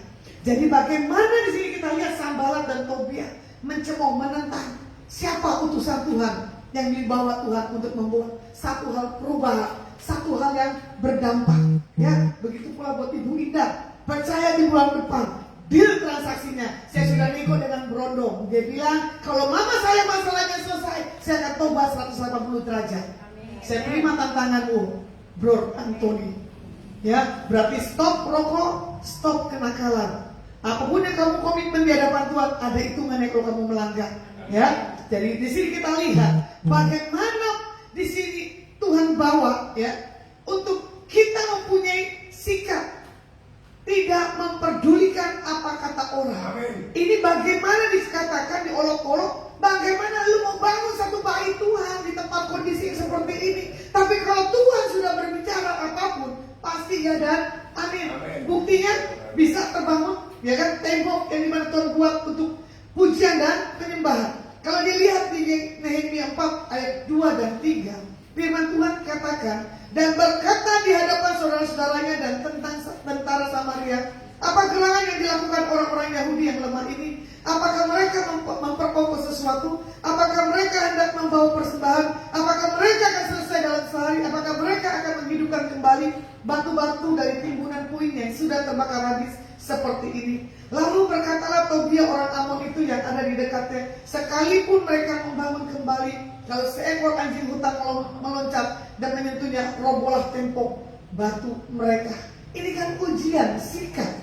Jadi bagaimana di sini kita lihat Sanbalat dan Tobia mencemooh, menentang siapa utusan Tuhan yang dibawa Tuhan untuk membuat satu hal perubahan, satu hal yang berdampak. Ya, begitu pula buat Ibu Indah. Percaya di bulan depan deal transaksinya, saya sudah nego dengan Brondong. Dia bilang kalau mama saya masalahnya selesai, saya akan tobat 180 derajat. Saya terima tantanganmu, Bro Anthony. Ya, berarti stop rokok, stop kenakalan. Apapun yang kamu komitmen di hadapan Tuhan, ada hitungannya kalau kamu melanggar. Ya, jadi di sini kita lihat bagaimana di sini Tuhan bawa ya untuk kita mempunyai sikap tidak memperdulikan apa kata orang. Amin. Ini bagaimana dikatakan diolok-olok, bagaimana lu mau bangun satu bait Tuhan di tempat kondisi seperti ini. Tapi kalau Tuhan sudah berbicara apapun, pasti ya dan amin. Buktinya bisa terbangun, ya kan, tembok yang dimana Tuhan buat untuk pujian dan penyembahan. Kalau dilihat di Nehemia 4 ayat 2 dan 3, firman Tuhan katakan, dan berkata di hadapan saudara-saudaranya dan tentang tentara Samaria, apa gerangan yang dilakukan orang-orang Yahudi yang lemah ini? Apakah mereka memperkokoh sesuatu? Apakah mereka hendak membawa persembahan? Apakah mereka akan selesai dalam sehari? Apakah mereka akan menghidupkan kembali batu-batu dari timbunan puing yang sudah terbakar habis seperti ini? Lalu berkatalah Tobia orang Amon itu yang ada di dekatnya, sekalipun mereka membangun kembali, kalau seekor anjing hutan meloncat dan menyentuhnya, robohlah tembok batu mereka. Ini kan ujian sikap.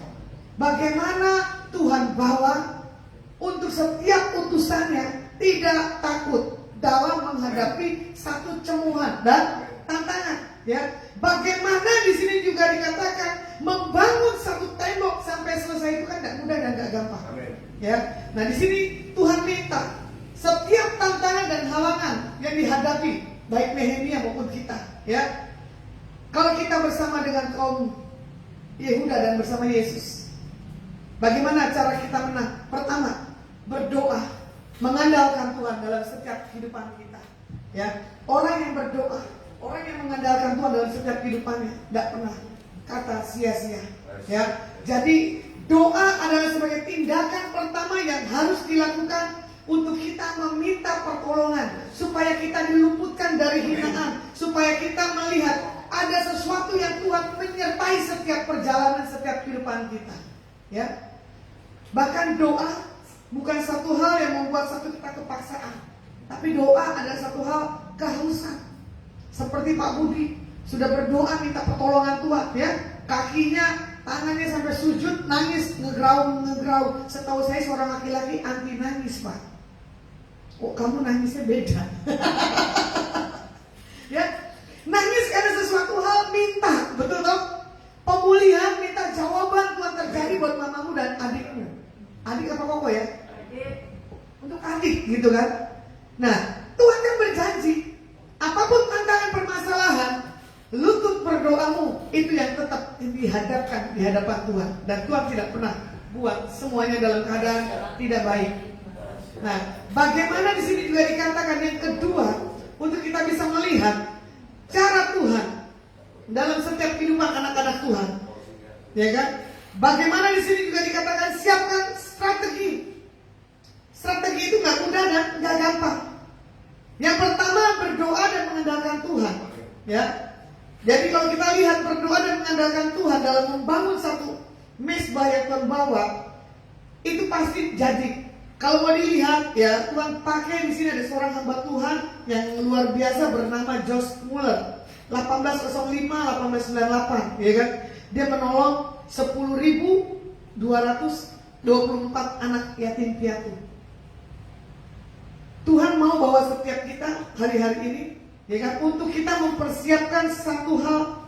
Bagaimana Tuhan bawa untuk setiap utusannya tidak takut dalam menghadapi satu cemuhan dan tantangan. Ya, bagaimana di sini juga dikatakan membangun satu tembok sampai selesai itu kan tidak mudah dan tidak gampang. Ya, nah di sini Tuhan minta setiap tantangan dan halangan yang dihadapi, baik Nehemia maupun kita, ya, kalau kita bersama dengan kaum Yehuda dan bersama Yesus, bagaimana cara kita menang? Pertama, berdoa, mengandalkan Tuhan dalam setiap kehidupan kita. Ya, orang yang berdoa, orang yang mengandalkan Tuhan dalam setiap kehidupannya, tidak pernah kata sia-sia. Ya, jadi doa adalah sebagai tindakan pertama yang harus dilakukan untuk kita meminta pertolongan, supaya kita diluputkan dari hinaan, supaya kita melihat ada sesuatu yang Tuhan menyertai setiap perjalanan, setiap kehidupan kita. Ya, bahkan doa bukan satu hal yang membuat satu kita kepaksaan, tapi doa adalah satu hal keharusan. Seperti Pak Budi sudah berdoa minta pertolongan Tuhan, ya, kakinya, tangannya sampai sujud, nangis, ngegrau. Setahu saya seorang laki-laki anti nangis, Pak. Kok kamu nangisnya beda? Ya, nangis karena sesuatu hal minta, betul toh? Pemulihan, minta jawaban Tuhan terjadi buat mamamu dan adikmu. Adik apa koko ya? Untuk adik gitu kan? Nah, Tuhan kan berjanji, apapun tantangan permasalahan, lutut berdoamu itu yang tetap dihadapkan di hadapan Tuhan. Dan Tuhan tidak pernah buat semuanya dalam keadaan tidak baik. Nah, bagaimana di sini juga dikatakan yang kedua, untuk kita bisa melihat cara Tuhan dalam setiap kehidupan anak-anak Tuhan, ya kan? Bagaimana di sini juga dikatakan siapkan strategi. Strategi itu nggak mudah dan nggak gampang. Yang pertama berdoa dan mengandalkan Tuhan, ya. Jadi kalau kita lihat berdoa dan mengandalkan Tuhan dalam membangun satu mesbah yang Tuhan bawa itu pasti jadi. Kalau mau dilihat ya, Tuhan pakai di sini ada seorang hamba Tuhan yang luar biasa bernama Josh Muller, 1805-1898, ya kan? Dia menolong 10.224 anak yatim piatu. Tuhan mau bawa setiap kita hari-hari ini, ya kan, untuk kita mempersiapkan satu hal,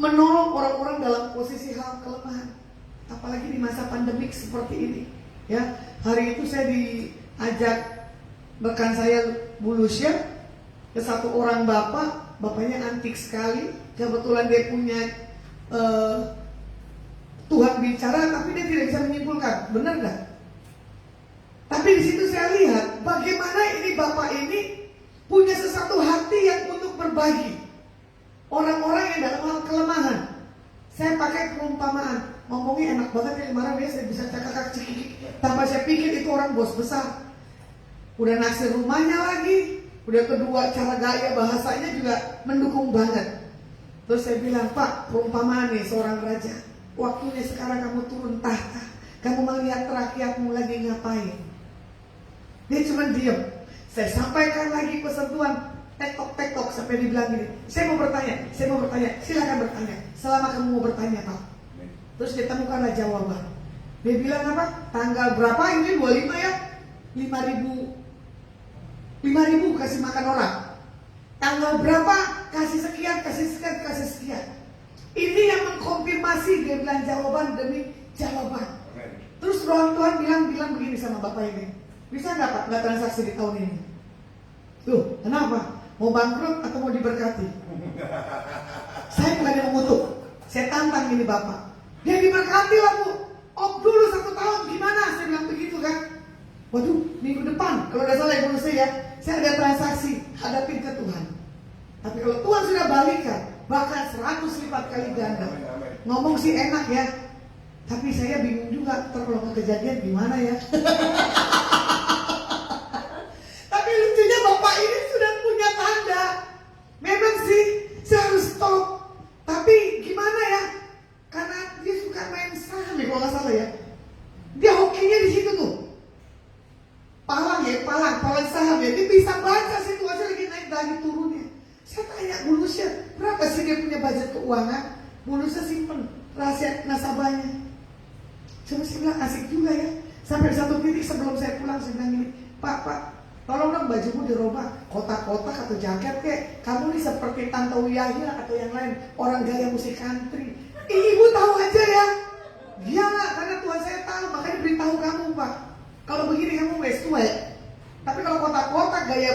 menolong orang-orang dalam posisi hal kelemahan, apalagi di masa pandemik seperti ini. Ya, hari itu saya diajak rekan saya Bu Lucia ke satu orang bapaknya antik sekali. Kebetulan dia punya Tuhan bicara, tapi dia tidak bisa menyimpulkan, benar nggak? Tapi di situ saya lihat bagaimana ini bapak ini punya sesuatu hati yang untuk berbagi orang-orang yang dalam hal kelemahan. Saya pakai perumpamaan, ngomongnya enak banget ya, kemarin dia saya bisa cakak cikik. Tanpa saya pikir itu orang bos besar. Udah naksir rumahnya lagi, udah kedua cara gaya bahasanya juga mendukung banget. Terus saya bilang, Pak, perumpamaan nih seorang raja, waktunya sekarang kamu turun tahta, kamu melihat rakyatmu lagi ngapain. Dia cuma diem. Saya sampaikan lagi pesan Tuhan, tek-tok sampai dibilang gini, saya mau bertanya, silakan bertanya. Selama kamu mau bertanya, Pak. Terus ditemukanlah jawaban. Dia bilang apa? Tanggal berapa ini 25 ya? 5.000 kasih makan orang. Tanggal berapa? Kasih sekian. Ini yang mengkonfirmasi, dia bilang jawaban demi jawaban. Terus Roh Tuhan bilang begini sama bapak ini, bisa nggak Pak nggak transaksi di tahun ini? Tuh, kenapa? Mau bangkrut atau mau diberkati? Saya nggak ada mengutuk. Saya tantang ini bapak. Dia diberkati lah Bu. Dulu 1 tahun gimana? Saya bilang begitu kan. Waduh, minggu depan kalau udah salah ibu saya ada transaksi, hadapin ke Tuhan. Tapi kalau Tuhan sudah balikan, bahkan 100 lipat kali ganda. Ngomong sih enak ya, tapi saya bingung juga kalau ke kejadian gimana ya. Tapi lucunya bapak ini sudah punya tanda. Memang sih saya harus stop. Tapi gimana ya? Karena dia suka main saham ya kalau nggak salah ya. Dia hokinya di situ tuh. Palang saham ya. Dia bisa baca situasi lagi naik lagi turunnya. Saya tanya Bu Lucia, berapa sih dia punya budget keuangan? Bu Lucia simpen rahasia nasabahnya. Cuma saya bilang asik juga ya. Sampai satu titik sebelum saya pulang saya bilang gini, Pak, tolong dong bajumu dirubah, kotak-kotak atau jaket kek. Kamu nih seperti Tante Wiyahya atau yang lain, orang gaya musik country. Ibu tahu aja ya. Dia nggak, karena Tuhan saya tahu, makanya beritahu kamu Pak. Kalau begini kamu wes tua. Tapi kalau kotak-kotak gaya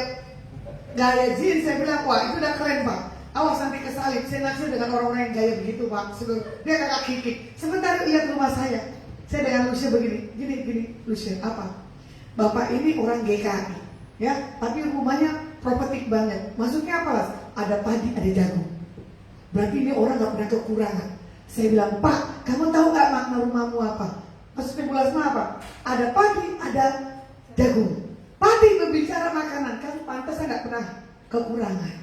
jeans, saya bilang wah itu udah keren Pak. Awas nanti kesalip. Saya naksir dengan orang-orang yang gaya begitu Pak. Dia kakak kikik. Sebentar lihat rumah saya. Saya dengan Lucia begini, gini Lucia apa? Bapak ini orang GKI, ya, tapi rumahnya propertik banget. Maksudnya apa lah? Ada padi, ada jagung. Berarti ini orang nggak pernah kekurangan. Saya bilang, Pak, kamu tahu nggak makna rumahmu apa? Maksudnya spekulasi apa? Ada padi, ada jagung. Padi berbicara makanan, kamu pantas nggak pernah kekurangan.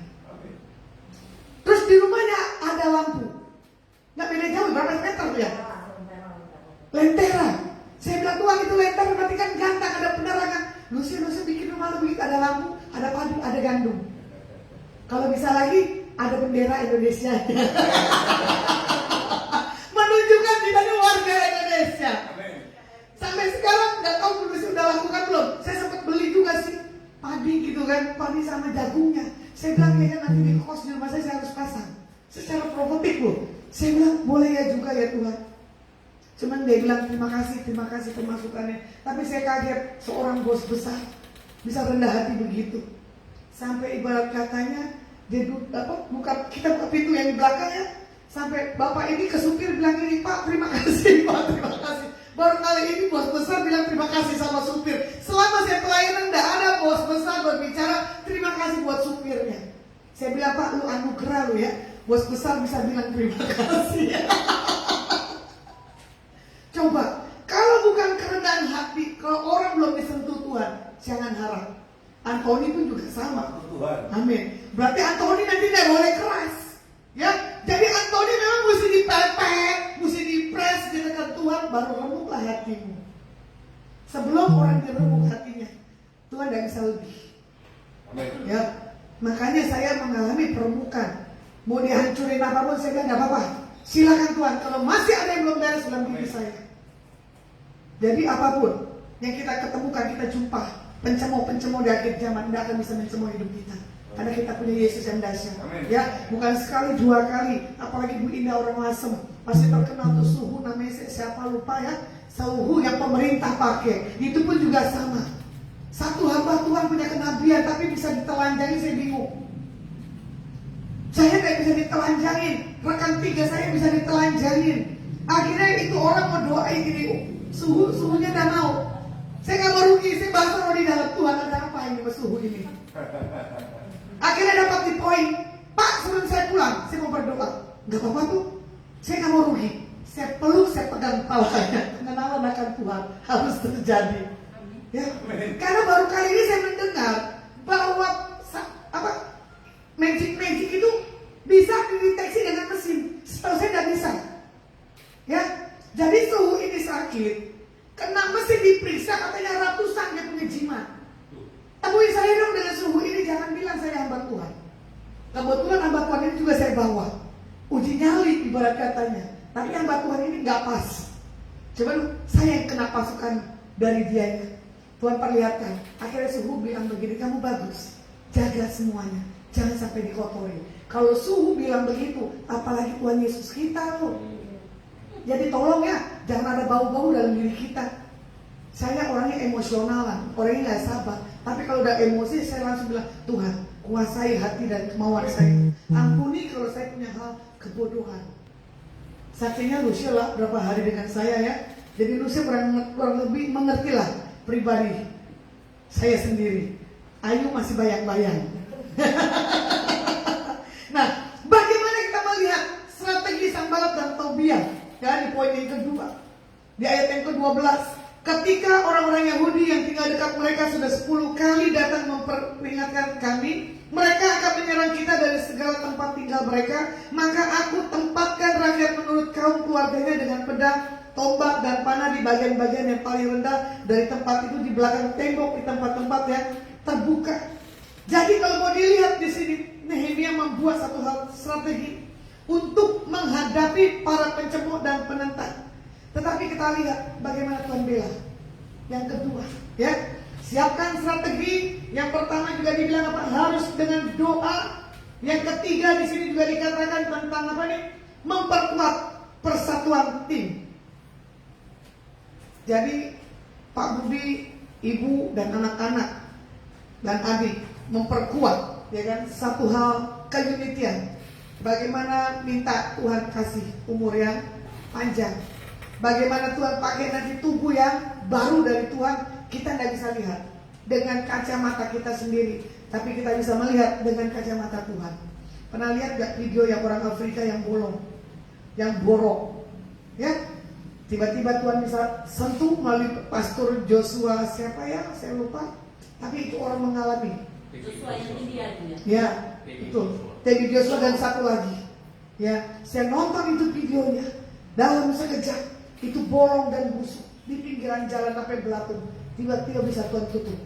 Terus di rumahnya ada lampu, nggak beda jauh, berapa meter tuh ya? Lentera. Saya bilang Tuhan itu lentera berarti kan ganteng, ada penerangan. Lucia bikin rumah lu begitu, ada lampu, ada padi, ada gandum. Kalau bisa lagi ada bendera Indonesia. Menunjukkan kita ini warga Indonesia. Sampai sekarang nggak tahu Lucia udah lakukan belum. Saya sempat beli juga sih padi gitu kan, padi sama jagungnya. Saya bilang ya nanti di kos di rumah saya harus pasang. Secara profetik loh. Saya bilang boleh ya juga ya Tuhan. Cuman dia bilang terima kasih pemasukannya. Tapi saya kaget seorang bos besar bisa rendah hati begitu. Sampai ibarat katanya dia buka pintu yang di belakangnya. Sampai bapak ini ke supir bilang ini, Pak terima kasih Pak, terima kasih. Baru kali ini bos besar bilang terima kasih sama supir. Selama saya pelayanan tidak ada bos besar berbicara terima kasih buat supirnya. Saya bilang Pak lu anugerah lu ya. Bos besar bisa bilang terima kasih. Coba, kalau bukan kerendahan hati, kalau orang belum disentuh Tuhan, jangan harap. Antoni pun juga sama. Amin. Berarti Antoni nanti tidak boleh keras. Ya, jadi Antoni memang mesti dipepet, mesti dipres, baru remuklah hatimu. Sebelum orang diremuk hatinya, Tuhan tidak bisa lebih. Ya, makanya saya mengalami peremukan. Mau dihancurin apapun saya bilang nggak apa-apa. Silakan Tuhan. Kalau masih ada yang belum beres dalam diri saya. Jadi apapun yang kita ketemukan, kita jumpa pencemooh-pencemooh di akhir zaman tidak akan bisa mencemooh hidup kita. Karena kita punya Yesus yang dahsyat. Ya, bukan sekali, 2 kali. Apalagi Bu Indah orang Lasem, pasti terkenal tuh suhu namanya siapa lupa ya. Suhu yang pemerintah pakai, itu pun juga sama. Satu hamba Tuhan punya kenabian tapi bisa ditelanjangi, saya bingung. Saya tidak bisa ditelanjangin, rekan 3 saya bisa ditelanjangin. Akhirnya itu orang mau doain gini, suhunya tidak mau. Saya nggak mau rugi, saya bahasa di dalam Tuhan ada apa ini suhu ini. Akhirnya dapat di poin, Pak sebelum saya pulang, saya mau berdoa. Gak apa-apa tuh, saya nggak mau rugi. Saya peluk, saya pegang kepalanya. Kenalan akan Tuhan harus terjadi. Ya, karena baru kali ini saya mendengar bahwa magic itu bisa dideteksi dengan mesin. Setahu saya tidak bisa. Ya, jadi suhu ini sakit, kena mesin diperiksa katanya ratusan dia punya jimat. Temuin saya dong dengan suhu ini, jangan bilang saya hamba Tuhan. Kebetulan hamba Tuhan ini juga saya bawa. Uji nyali ibarat katanya. Tapi hamba Tuhan ini nggak pas. Coba saya yang kena pasukan dari dia. Tuhan perlihatkan. Akhirnya suhu bilang begini, kamu bagus. Jaga semuanya. Jangan sampai dikotori. Kalau suhu bilang begitu, apalagi Tuhan Yesus kita loh. Jadi tolong ya, jangan ada bau-bau dalam diri kita. Saya orangnya emosionalan, orangnya nggak sabar. Tapi kalau udah emosi, saya langsung bilang, Tuhan, kuasai hati dan kemauan saya. Ampuni kalau saya punya hal kebodohan. Saksinya Lucia lah berapa hari dengan saya ya. Jadi Lucia kurang lebih mengertilah pribadi saya sendiri. Ayu masih bayang-bayang. Nah, bagaimana kita melihat strategi Sanballat dan Tobia? Ya, di poin yang kedua, di ayat yang ke-12, ketika orang-orang Yahudi yang tinggal dekat mereka sudah 10 kali datang memperingatkan kami, mereka akan menyerang kita dari segala tempat tinggal mereka, maka aku tempatkan rakyat menurut kaum keluarganya dengan pedang, tombak dan panah di bagian-bagian yang paling rendah dari tempat itu, di belakang tembok, di tempat-tempat yang terbuka. Jadi kalau mau dilihat di sini, Nehemia membuat satu hal strategi untuk menghadapi para pencemooh dan penentang. Tetapi kita lihat bagaimana Tuhan bela. Yang kedua, ya, siapkan strategi. Yang pertama juga dibilang apa? Harus dengan doa. Yang ketiga di sini juga dikatakan tentang apa nih? Memperkuat persatuan tim. Jadi Pak Budi, Ibu dan anak-anak dan adik memperkuat, ya kan, satu hal keunitian. Bagaimana minta Tuhan kasih umur yang panjang. Bagaimana Tuhan pakai nanti tubuh yang baru dari Tuhan, kita tidak bisa lihat dengan kacamata kita sendiri, tapi kita bisa melihat dengan kacamata Tuhan. Pernah lihat gak video yang orang Afrika yang bolong, yang borok, ya? Tiba-tiba Tuhan bisa sentuh melalui Pastor Joshua siapa ya, saya lupa. Tapi itu orang mengalami. Joshua yang India itu ya? Ya, itu. Teddy Joshua dan satu lagi. Ya, saya nonton itu videonya. Dalam sekejap itu bolong dan busuk di pinggiran jalan sampai belatung. Tiba-tiba bisa Tuhan tutup.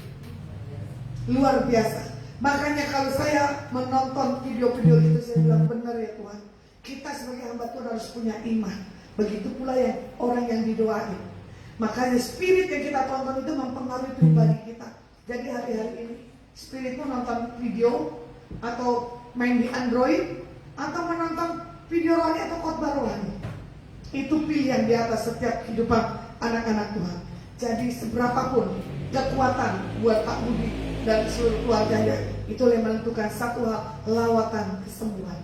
Luar biasa. Makanya kalau saya menonton video-video itu, saya bilang benar ya Tuhan. Kita sebagai hamba Tuhan harus punya iman. Begitu pula yang orang yang didoain. Makanya spirit yang kita tonton itu mempengaruhi pribadi kita. Jadi hari-hari ini spiritmu nonton video atau main di Android atau menonton video rohani atau khotbah rohani. Itu pilihan di atas setiap kehidupan anak-anak Tuhan. Jadi seberapapun kekuatan buat Pak Budi dan seluruh keluarganya, itu yang menentukan satu hal, lawatan kesembuhan.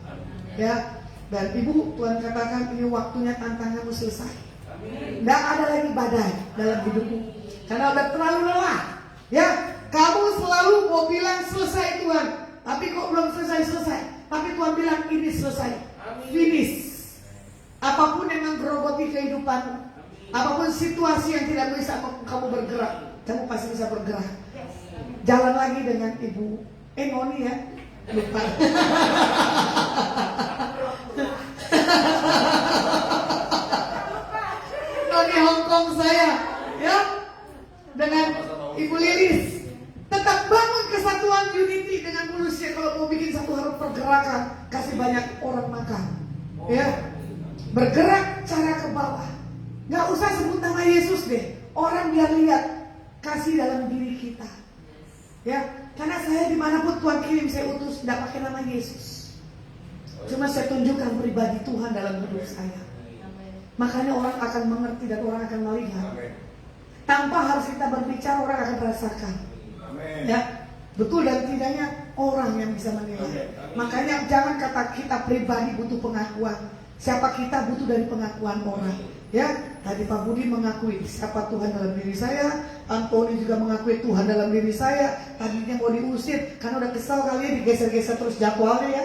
Ya, dan Ibu, Tuhan katakan ini waktunya tantanganmu selesai. Tidak ada lagi badai dalam hidupmu karena udah terlalu lelah. Ya, kamu selalu mau bilang selesai Tuhan, tapi kok belum selesai. Tapi Tuhan bilang ini selesai, finish. Apapun yang menggerogoti kehidupan, apapun situasi yang tidak bisa kamu bergerak, kamu pasti bisa bergerak. Jalan lagi dengan Ibu Noni ya, lupa. Noni Hong songkong saya, ya, dengan Ibu Lilis. Tetap bangun kesatuan unity dengan manusia. Kalau mau bikin satu harus pergerakan, kasih banyak orang makan, ya. Bergerak cara ke bawah. Gak usah sebut nama Yesus deh. Orang biar lihat kasih dalam diri kita, ya. Karena saya dimanapun Tuhan kirim saya utus, tidak pakai nama Yesus. Cuma saya tunjukkan pribadi Tuhan dalam hidup saya. Makanya orang akan mengerti dan orang akan melihat. Tanpa harus kita berbicara, orang akan merasakan. Ya, betul dan tidaknya orang yang bisa menilai. Makanya jangan kata kita pribadi butuh pengakuan. Siapa kita butuh dari pengakuan orang. Ya, tadi Pak Budi mengakui siapa Tuhan dalam diri saya. Antoni juga mengakui Tuhan dalam diri saya. Tadinya mau diusir karena udah kesal kali ya, digeser-geser terus jadwalnya ya.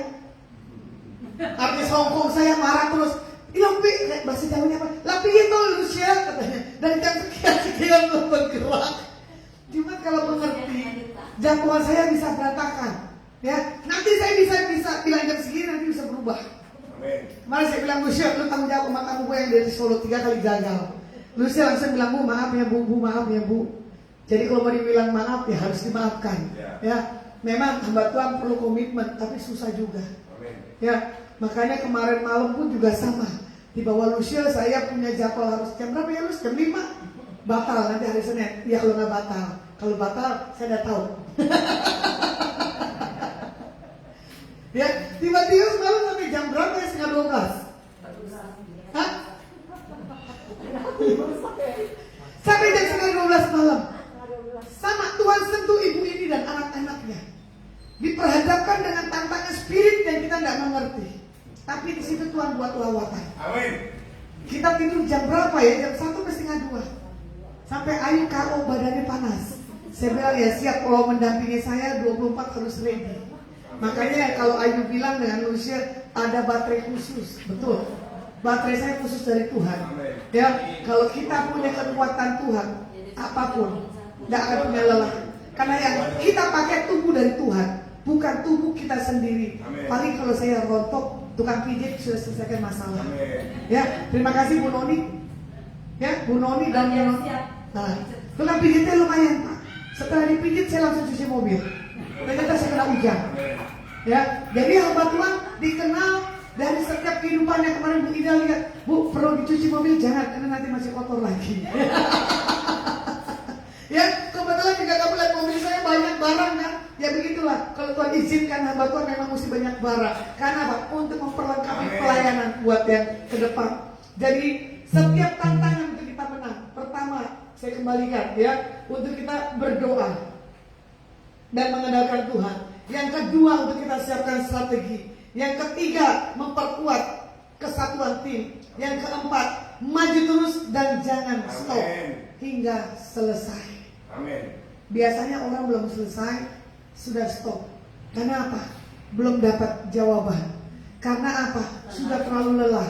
Artis songkong saya marah terus. Lampi, bahasa Jawanya apa? Lampi itu Lucia katanya. Dan jam sekian belum bergerak. Cuma kalau mengerti, jadwal saya bisa berantakan. Ya, nanti saya bisa bilang jam segini, nanti bisa berubah. Kemarin saya bilang, Lucia, lu tanggung jawab sama kamu gue yang dari Solo 3 kali gagal. Lucia langsung bilang, Bu, maaf ya Bu, maaf ya Bu. Jadi kalau mau dibilang maaf ya harus dimaafkan. Ya, memang hamba Tuhan perlu komitmen, tapi susah juga. Ya, makanya kemarin malam pun juga sama. Di bawah Lucia saya punya jadwal harus jam berapa ya Lus? Jam 5. Batal nanti hari Senin. Ya kalau nggak batal. Kalau batal saya udah tahu. Ya, tiba-tiba semalam sampai jam berapa ya? Setengah 12. Hah? Sampai jam setengah 12 malam. Sama Tuhan sentuh ibu ini dan anak-anaknya. Diperhadapkan dengan tantangan spirit yang kita nggak mengerti. Tapi di situ Tuhan buat lawatan. Amin. Kita tidur jam berapa ya? Jam 1 sampai setengah 2. Sampai Ayu KO badannya panas. Saya bilang ya siap, kalau mendampingi saya 24 harus ready. Makanya kalau Ayu bilang dengan Lucia ada baterai khusus, betul. Baterai saya khusus dari Tuhan. Ya, kalau kita punya kekuatan Tuhan, apapun tidak akan punya lelah. Karena yang kita pakai tubuh dari Tuhan, bukan tubuh kita sendiri. Paling kalau saya rontok, tukang pijit sudah selesaikan masalah. Ya, terima kasih Bu Noni. Ya, Bu Noni dan Bu Noni. Nah, tukang pijitnya lumayan Pak. Setelah dipijit saya langsung cuci mobil. Ternyata saya kena hujan. Ya, jadi hamba Tuhan dikenal dari setiap kehidupannya. Kemarin Bu Ida lihat, Bu perlu dicuci mobil jangan karena nanti masih kotor lagi. Ya, kebetulan juga kamu lihat mobil saya banyak barang kan. Ya begitulah, kalau Tuhan izinkan hamba Tuhan memang mesti banyak barang. Karena apa? Untuk memperlengkapi pelayanan buat yang ke depan. Jadi setiap tantangan untuk kita menang, pertama saya kembalikan ya, untuk kita berdoa dan mengandalkan Tuhan. Yang kedua untuk kita siapkan strategi. Yang ketiga memperkuat kesatuan tim. Yang keempat maju terus dan jangan stop hingga selesai. Amin. Biasanya orang belum selesai sudah stop. Karena apa? Belum dapat jawaban. Karena apa? Sudah terlalu lelah.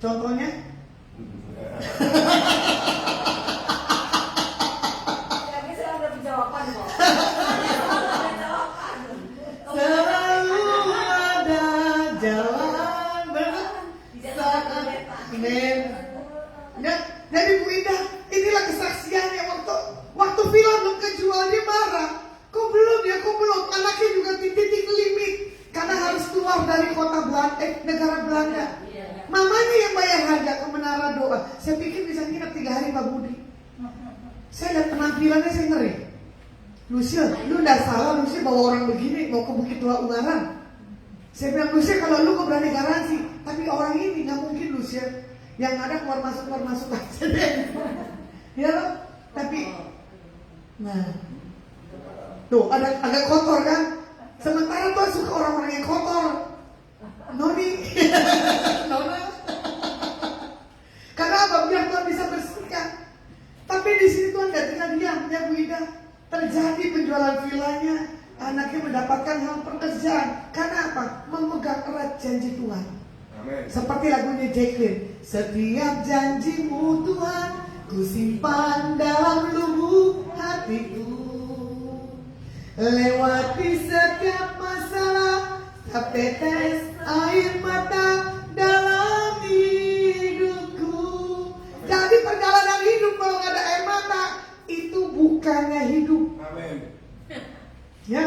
Contohnya? Selalu ada jalan Amin. Ya, jadi Bu Indah, inilah kesaksiannya waktu film belum kejual dia marah. Kok belum ya? Kok belum? Anaknya juga titik limit karena harus keluar dari kota negara Belanda. Mamanya yang bayar harga ke Menara Doa. Saya pikir bisa nginep 3 hari Pak Budi. Saya lihat penampilannya saya ngeri. Lucia, lu nggak salah Lucia bawa orang begini mau ke Bukit Tua Ungaran. Saya bilang Lucia kalau lu kok berani garansi, tapi orang ini nggak mungkin Lucia. Yang ada keluar masuk aja deh. Ya loh, tapi nah tuh ada agak kotor kan. Sementara tuh suka orang-orang yang kotor. Noni, Nona. Karena apa? Biar Tuhan bisa bersihkan. Tapi di sini Tuhan nggak tinggal diam, ya Bu Ida. Terjadi penjualan vilanya, anaknya mendapatkan hal pekerjaan. Karena apa? Memegang erat janji Tuhan. Amen. Seperti lagunya Jacqueline. Setiap janjimu Tuhan, ku simpan dalam lubuk hatiku. Lewati setiap masalah, setiap tetes air mata dalam hidupku. Jadi perjalanan bukannya hidup. Amin. Ya.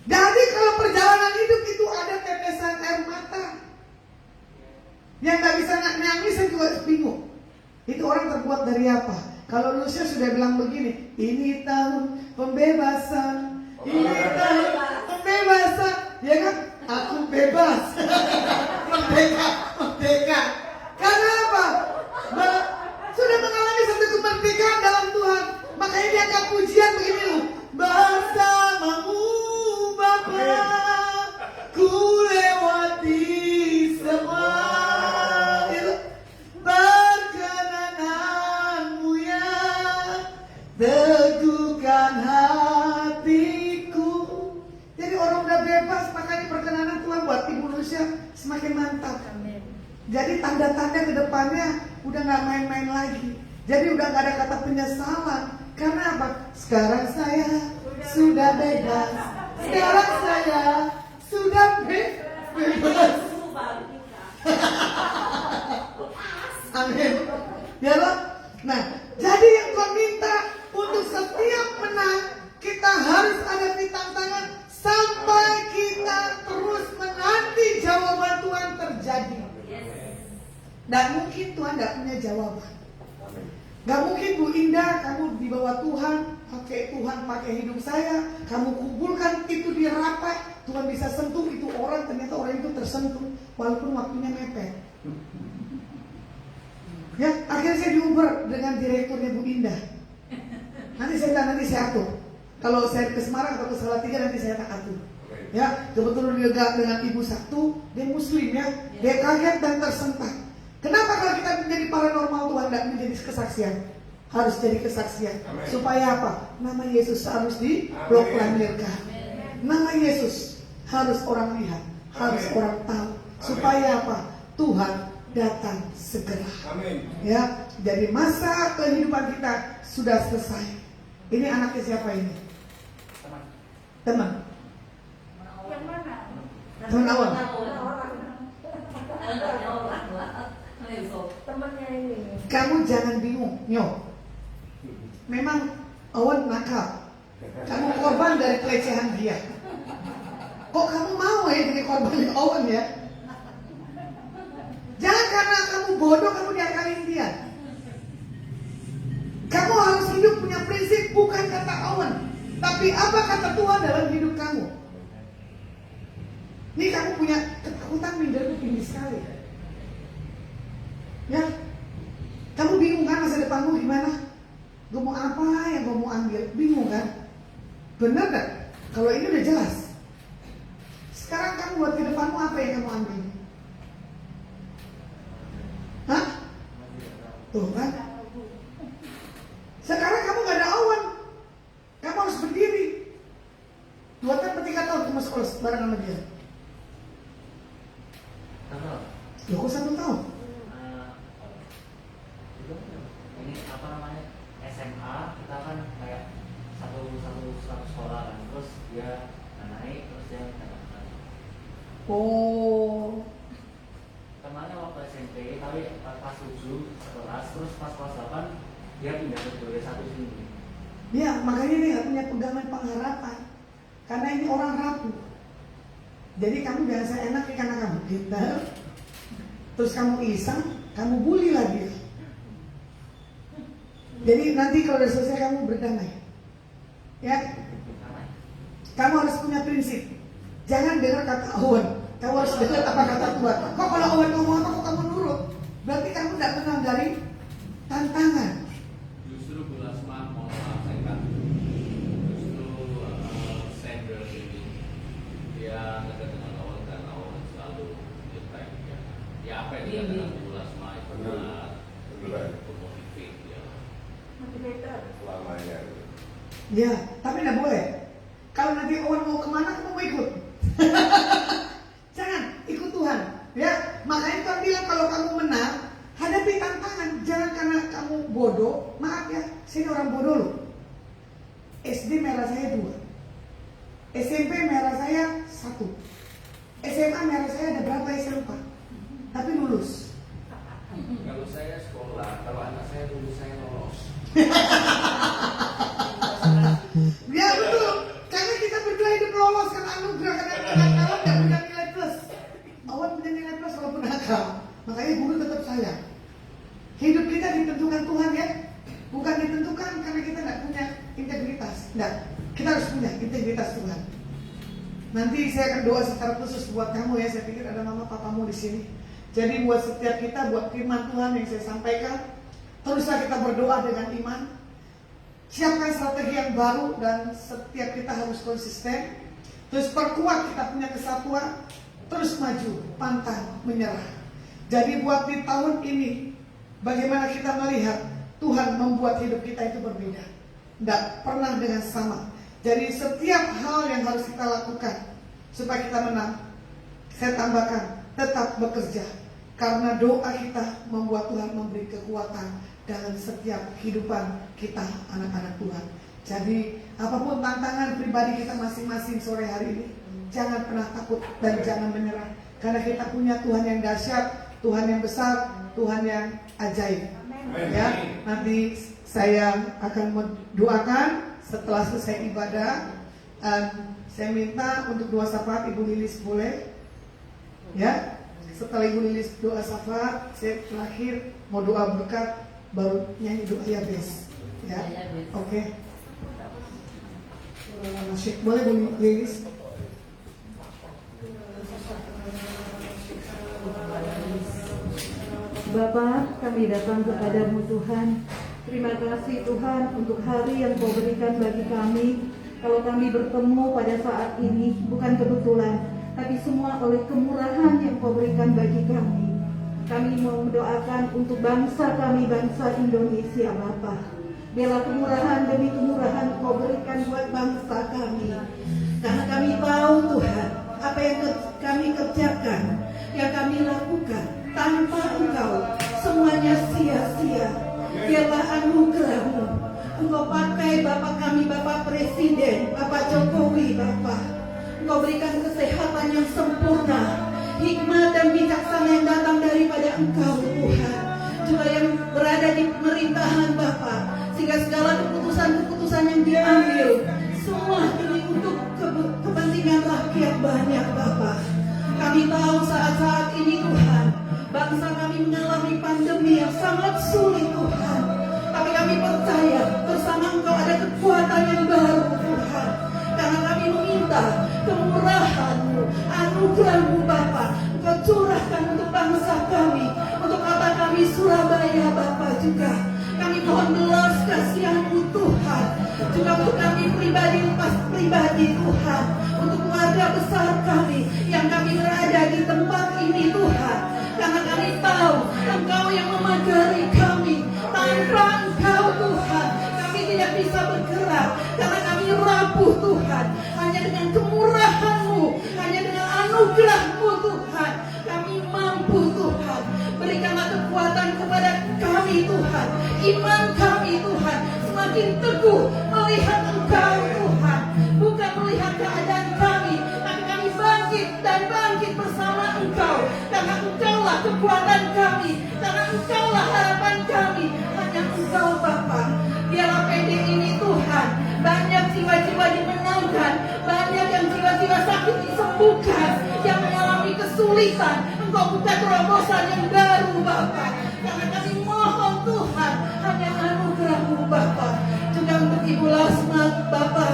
Jadi kalau perjalanan hidup itu ada tetesan air mata. Yang nggak bisa nangis saya juga bingung. Itu orang terbuat dari apa? Kalau Lucia sudah bilang begini, ini tahun pembebasan, ini tahun pembebasan, ya kan? Aku bebas, merdeka. Karena apa? Sudah mengalami satu kemerdekaan dalam Tuhan. Makanya dia akan pujian begini loh. Bersamamu Bapa, ku lewati semua. Perkenananmu ya, teguhkan hatiku. Jadi orang udah bebas, makanya perkenanan Tuhan buat Ibu Lucia semakin mantap. Jadi tanda-tanda ke depannya udah gak main-main lagi. Jadi udah gak ada kata penyesalan. Karena apa? Sekarang saya sudah bebas. Sekarang saya sudah bebas. Amin. Ya loh. Nah, jadi yang Tuhan minta untuk setiap menang kita harus hadapi tantangan sampai kita terus menanti jawaban Tuhan terjadi. Dan mungkin Tuhan tidak punya jawaban. Gak mungkin Bu Indah kamu di bawah Tuhan, pakai hidup saya, kamu kumpulkan itu di rapat, Tuhan bisa sentuh itu orang, ternyata orang itu tersentuh walaupun waktunya mepet. Ya, akhirnya saya diuber dengan direkturnya Bu Indah. Nanti saya atur. Kalau saya ke Semarang atau ke Salatiga nanti saya tak atur. Ya, kebetulan juga dengan Ibu Satu, dia Muslim ya, dia kaget dan tersentak. Kenapa kalau kita menjadi paranormal Tuhan tidak menjadi kesaksian? Harus jadi kesaksian. Amen. Supaya apa? Nama Yesus harus diproklamirkan. Nama Yesus harus orang lihat, harus orang tahu. Supaya apa? Tuhan datang segera. Amin. Ya, jadi masa kehidupan kita sudah selesai. Ini anaknya siapa ini? Teman. Yang mana? Teman awal. Temannya ini. Kamu jangan bingung, Nyo. Memang Owen nakal. Kamu korban dari pelecehan dia. Kok kamu mau ya jadi korban Owen ya? Jangan karena kamu bodoh kamu diakalin dia. Kamu harus hidup punya prinsip bukan kata Owen, tapi apa kata Tuhan dalam hidup kamu. Ini kamu punya ketakutan minder tinggi sekali. Ya, kamu bingung kan masa depanmu gimana? Gue mau apa yang gue mau ambil? Bingung kan? Bener gak? Kalau ini udah jelas. Sekarang kamu buat ke depanmu apa yang kamu ambil? Hah? Tuh kan? Sekarang kamu gak ada awan. Kamu harus berdiri. 2 tahun 3 tahun kamu sekolah bareng sama dia. Loh kok 1 tahun? Ini apa namanya, SMA kita kan kayak satu sekolah kan, terus dia naik, terus dia naik. Oh, Temannya waktu SMP, tapi pas 7 sekelas, terus pas kelas 8 dia pindah ke juara 1 sini. ya makanya dia gak punya pegangan pengharapan. Karena ini orang rapuh. Jadi kamu jangan seenak karena kamu pintar. Terus kamu iseng, kamu bully lagi. Jadi nanti kalau udah selesai kamu berdamai. Ya. Kamu harus punya prinsip. Jangan dengar kata Owen. Kamu harus dengar apa kata Tuhan. Kok kalau Owen ngomong apa kok kamu nurut? Berarti kamu tidak pernah dari tantangan. Justru Bu Lasma mau mengatakan justru Sandra ini dia dekat dengan Owen karena Owen selalu nyertai dia. Ya apa yang dikatakan Bu Lasma itu benar motivate dia. Selamanya. Ya, tapi tidak boleh. Kalau nanti Owen mau kemana, kamu mau ikut. Jangan, ikut Tuhan. Ya, makanya Tuhan bilang kalau kamu menang, hadapi tantangan. Jangan karena kamu bodoh. Maaf ya, saya ini orang bodoh loh. SD merah saya 2, SMP merah saya 1, SMA merah saya ada berapa ya saya lupa. Tapi lulus. Kalau saya sekolah, kalau anak saya lulus saya lolos. kenakalan nggak punya nilai plus. Awan punya nilai plus walaupun nakal. Makanya guru tetap sayang. Hidup kita ditentukan Tuhan ya. Bukan ditentukan karena kita nggak punya integritas. Nggak. Kita harus punya integritas Tuhan. Nanti saya akan doa secara khusus buat kamu ya. Saya pikir ada mama papamu di sini. Jadi buat setiap kita, buat firman Tuhan yang saya sampaikan, teruslah kita berdoa dengan iman. Siapkan strategi yang baru dan setiap kita harus konsisten. Terus perkuat kita punya kesatuan. Terus maju, pantang menyerah. Jadi buat di tahun ini, bagaimana kita melihat Tuhan membuat hidup kita itu berbeda. Tidak pernah dengan sama. Jadi setiap hal yang harus kita lakukan supaya kita menang, saya tambahkan, tetap bekerja. Karena doa kita membuat Tuhan memberi kekuatan dalam setiap kehidupan kita anak-anak Tuhan. Jadi apapun tantangan pribadi kita masing-masing sore hari ini, jangan pernah takut dan jangan menyerah. Karena kita punya Tuhan yang dahsyat, Tuhan yang besar, Tuhan yang ajaib. Ya, nanti saya akan mendoakan setelah selesai ibadah. Saya minta untuk doa syafaat Ibu Lilis boleh? Ya. Setelah Ibu Lilis doa syafaat, saya terakhir mau doa berkat, baru nyanyi doa Yabes. Ya, oke. Boleh Bu Lilis? Bapa, kami datang kepadamu Tuhan. Terima kasih Tuhan untuk hari yang Kau berikan bagi kami. Kalau kami bertemu pada saat ini bukan kebetulan, tapi semua oleh kemurahan yang Kau berikan bagi kami. Kami mau mendoakan untuk bangsa kami, bangsa Indonesia Bapa. Biarlah kemurahan demi kemurahan Kau berikan buat bangsa kami. Karena kami tahu Tuhan, apa yang kami kerjakan, yang kami lakukan, tanpa Engkau semuanya sia-sia. Biarlah anugerah-Mu Engkau pakai Bapak kami, Bapak Presiden, Bapak Jokowi, Bapak. Engkau berikan kesehatan yang sempurna, hikmat dan bijaksana yang datang daripada Engkau Tuhan. Juga yang berada di pemerintahan Bapak, sehingga segala keputusan-keputusan yang diambil semua ini untuk kepentingan rakyat banyak Bapak. Kami tahu saat-saat ini Tuhan, bangsa kami mengalami pandemi yang sangat sulit Tuhan. Tapi kami percaya bersama Engkau ada kekuatan yang baru Tuhan. Karena kami meminta kemurahan-Mu, anugerah-Mu Bapa, Engkau curahkan untuk bangsa kami, untuk kota kami Surabaya Bapa juga. Kami mohon belas kasihan-Mu Tuhan, juga untuk kami pribadi lepas pribadi Tuhan, untuk keluarga besar kami yang kami berada di tempat ini Tuhan. Karena kami tahu Engkau yang memagari kami. Tanpa Engkau Tuhan, kami tidak bisa bergerak. Karena kami rapuh Tuhan. Hanya dengan kemurahan-Mu, hanya dengan anugerah-Mu Tuhan, kami mampu Tuhan. Berikanlah kekuatan kepada kami Tuhan. Iman kami Tuhan semakin teguh melihat Engkau Tuhan. Bukan melihat keadaan kami, tapi kami bangkit dan bangkit bersama Engkau. Karena Engkaulah kekuatan kami, karena Engkaulah harapan kami. Hanya Engkau Bapa. Biarlah PD ini Tuhan, banyak jiwa-jiwa dimenangkan, banyak yang jiwa-jiwa sakit disembuhkan, yang mengalami kesulitan. Engkau buka terobosan yang baru Bapa. Karena kami mohon Tuhan, hanya anugerah-Mu Bapa. Juga untuk Ibu Lasma Bapa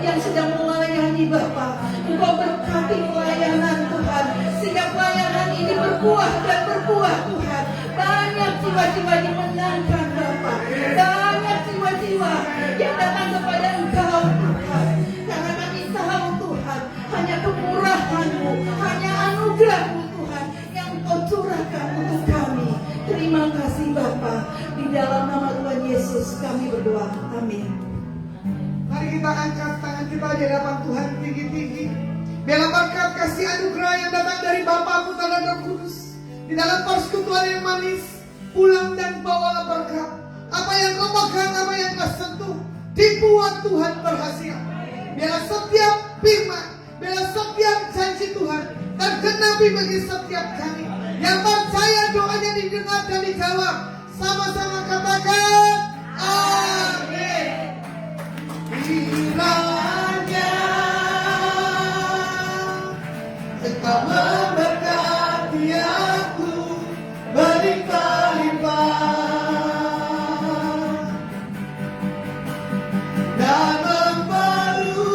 yang sedang melayani Bapa, Engkau berkati pelayanan Tuhan, sehingga pelayanan ini berbuah dan berbuah Tuhan. Banyak jiwa-jiwa dimenangkan Bapa, banyak jiwa-jiwa yang datang kepada Engkau Tuhan. Karena kami tahu Tuhan, hanya kemurahan-Mu, hanya anugerah-Mu Tuhan yang Engkau curahkan untuk kami. Terima kasih Bapa. Di dalam nama Tuhan Yesus kami berdoa. Amin. Mari kita angkat tangan kita di hadapan Tuhan tinggi-tinggi. Biarlah berkat kasih anugerah yang datang dari Bapa, Putra dan Roh Kudus di dalam persekutuan yang manis, pulang dan bawalah berkat. Apa yang kau pegang, apa yang kau sentuh, dibuat Tuhan berhasil. Biarlah setiap firman, biarlah setiap janji Tuhan tergenapi bagi setiap kami. Yang percaya doanya didengar dan dijawab, sama-sama katakan amin. Kiranya Kau memberkati aku berlimpah-limpah dan memperluas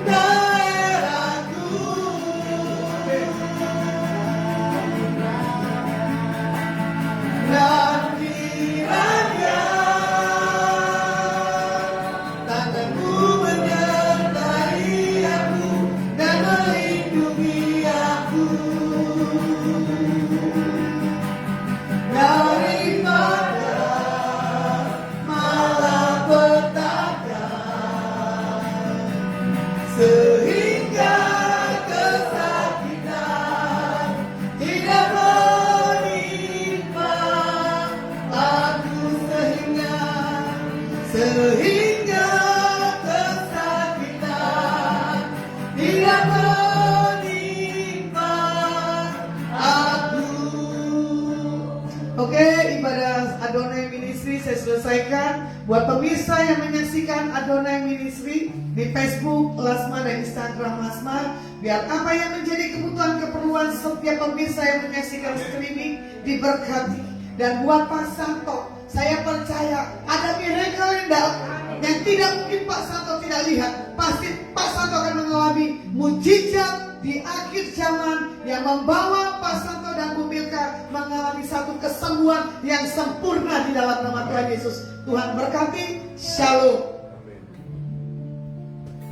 daerahku. Dan kiranya tanganmu menyertai aku dan melindungi aku daripada malapetaka, sehingga kesakitan tidak menimpa aku, sehingga kesakitan tidak menimpa aku. Oke, ibadah Adonai Ministry saya selesaikan. Buat pemirsa yang menyaksikan Adonai Ministry di Facebook Lasma dan Instagram Lasma, biar apa yang menjadi kebutuhan keperluan setiap pemirsa yang menyaksikan streaming diberkati. Dan buat Pak Santo, saya percaya ada miracle yang tidak mungkin Pak Santo tidak lihat. Pasti Pak Santo akan mengalami mujizat di akhir zaman yang membawa Pak Santo dan Bu Milka mengalami satu kesembuhan yang sempurna di dalam nama Tuhan Yesus. Tuhan berkati. Shalom.